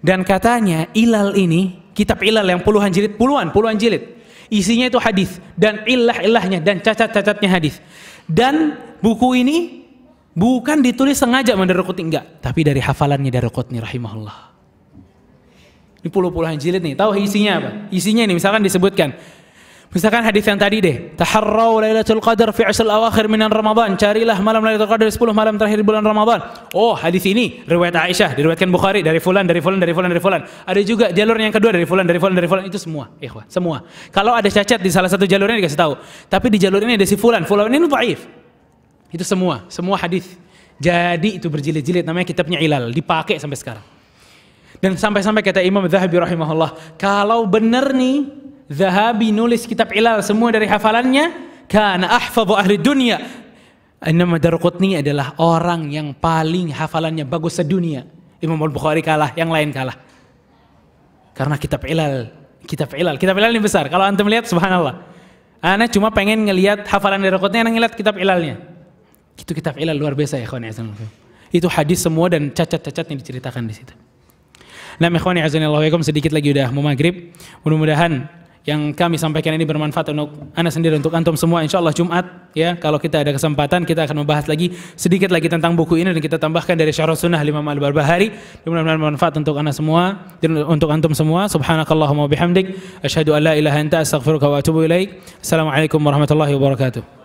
Dan katanya Ilal ini, kitab Ilal yang puluhan jilid, puluhan jilid. Isinya itu hadis dan illah-illahnya dan cacat-cacatnya hadis. Dan buku ini bukan ditulis sengaja sama Daruqutni, enggak, tapi dari hafalannya Daruqutni rahimahullah. Ini puluhan jilid nih. Tahu isinya apa? Isinya ini misalkan disebutkan, misalkan hadis yang tadi deh, taharrau lailatul qadar fi 'ashr al-awakhir min Ramadan, carilah malam Lailatul Qadar 10 malam terakhir bulan Ramadan. Oh, hadis ini riwayat Aisyah, diriwayatkan Bukhari dari fulan. Ada juga jalur yang kedua dari fulan. Itu semua, ikhwah, semua. Kalau ada cacat di salah satu jalurnya dikasih tahu. Tapi di jalur ini ada si fulan ini dhaif. Itu semua hadis. Jadi itu berjilid-jilid, namanya kitabnya Ilal, dipakai sampai sekarang. Dan sampai-sampai kata Imam Dzahabi rahimahullah, kalau benar nih Dzahabi nulis kitab Ilal semua dari hafalannya, kana ahfadhu ahli dunya. Imam Daruqutni adalah orang yang paling hafalannya bagus sedunia. Imam Al-Bukhari kalah, yang lain kalah. Karena kitab Ilal ini besar. Kalau antum lihat, subhanallah. Ana cuma pengen ngelihat hafalan Daruqutni, ana ngelihat kitab Ilalnya. Itu kitab Ilal luar biasa ya, ikhwan. Itu hadis semua dan cacat-cacat yang diceritakan di situ. Nah, ikhwani azanillahu wa iyyakum, sedikit lagi udah mau maghrib. Mudah-mudahan yang kami sampaikan ini bermanfaat untuk ana sendiri, untuk antum semua. Insyaallah Jumat ya, kalau kita ada kesempatan kita akan membahas lagi sedikit lagi tentang buku ini dan kita tambahkan dari Syarh Sunnah Imam Al-Barbahari. Mudah-mudahan bermanfaat untuk ana semua dan untuk antum semua. Subhanakallahumma wa bihamdik, asyhadu an la ilaha illa anta, astaghfiruka wa atubu ilaik. Assalamualaikum warahmatullahi wabarakatuh.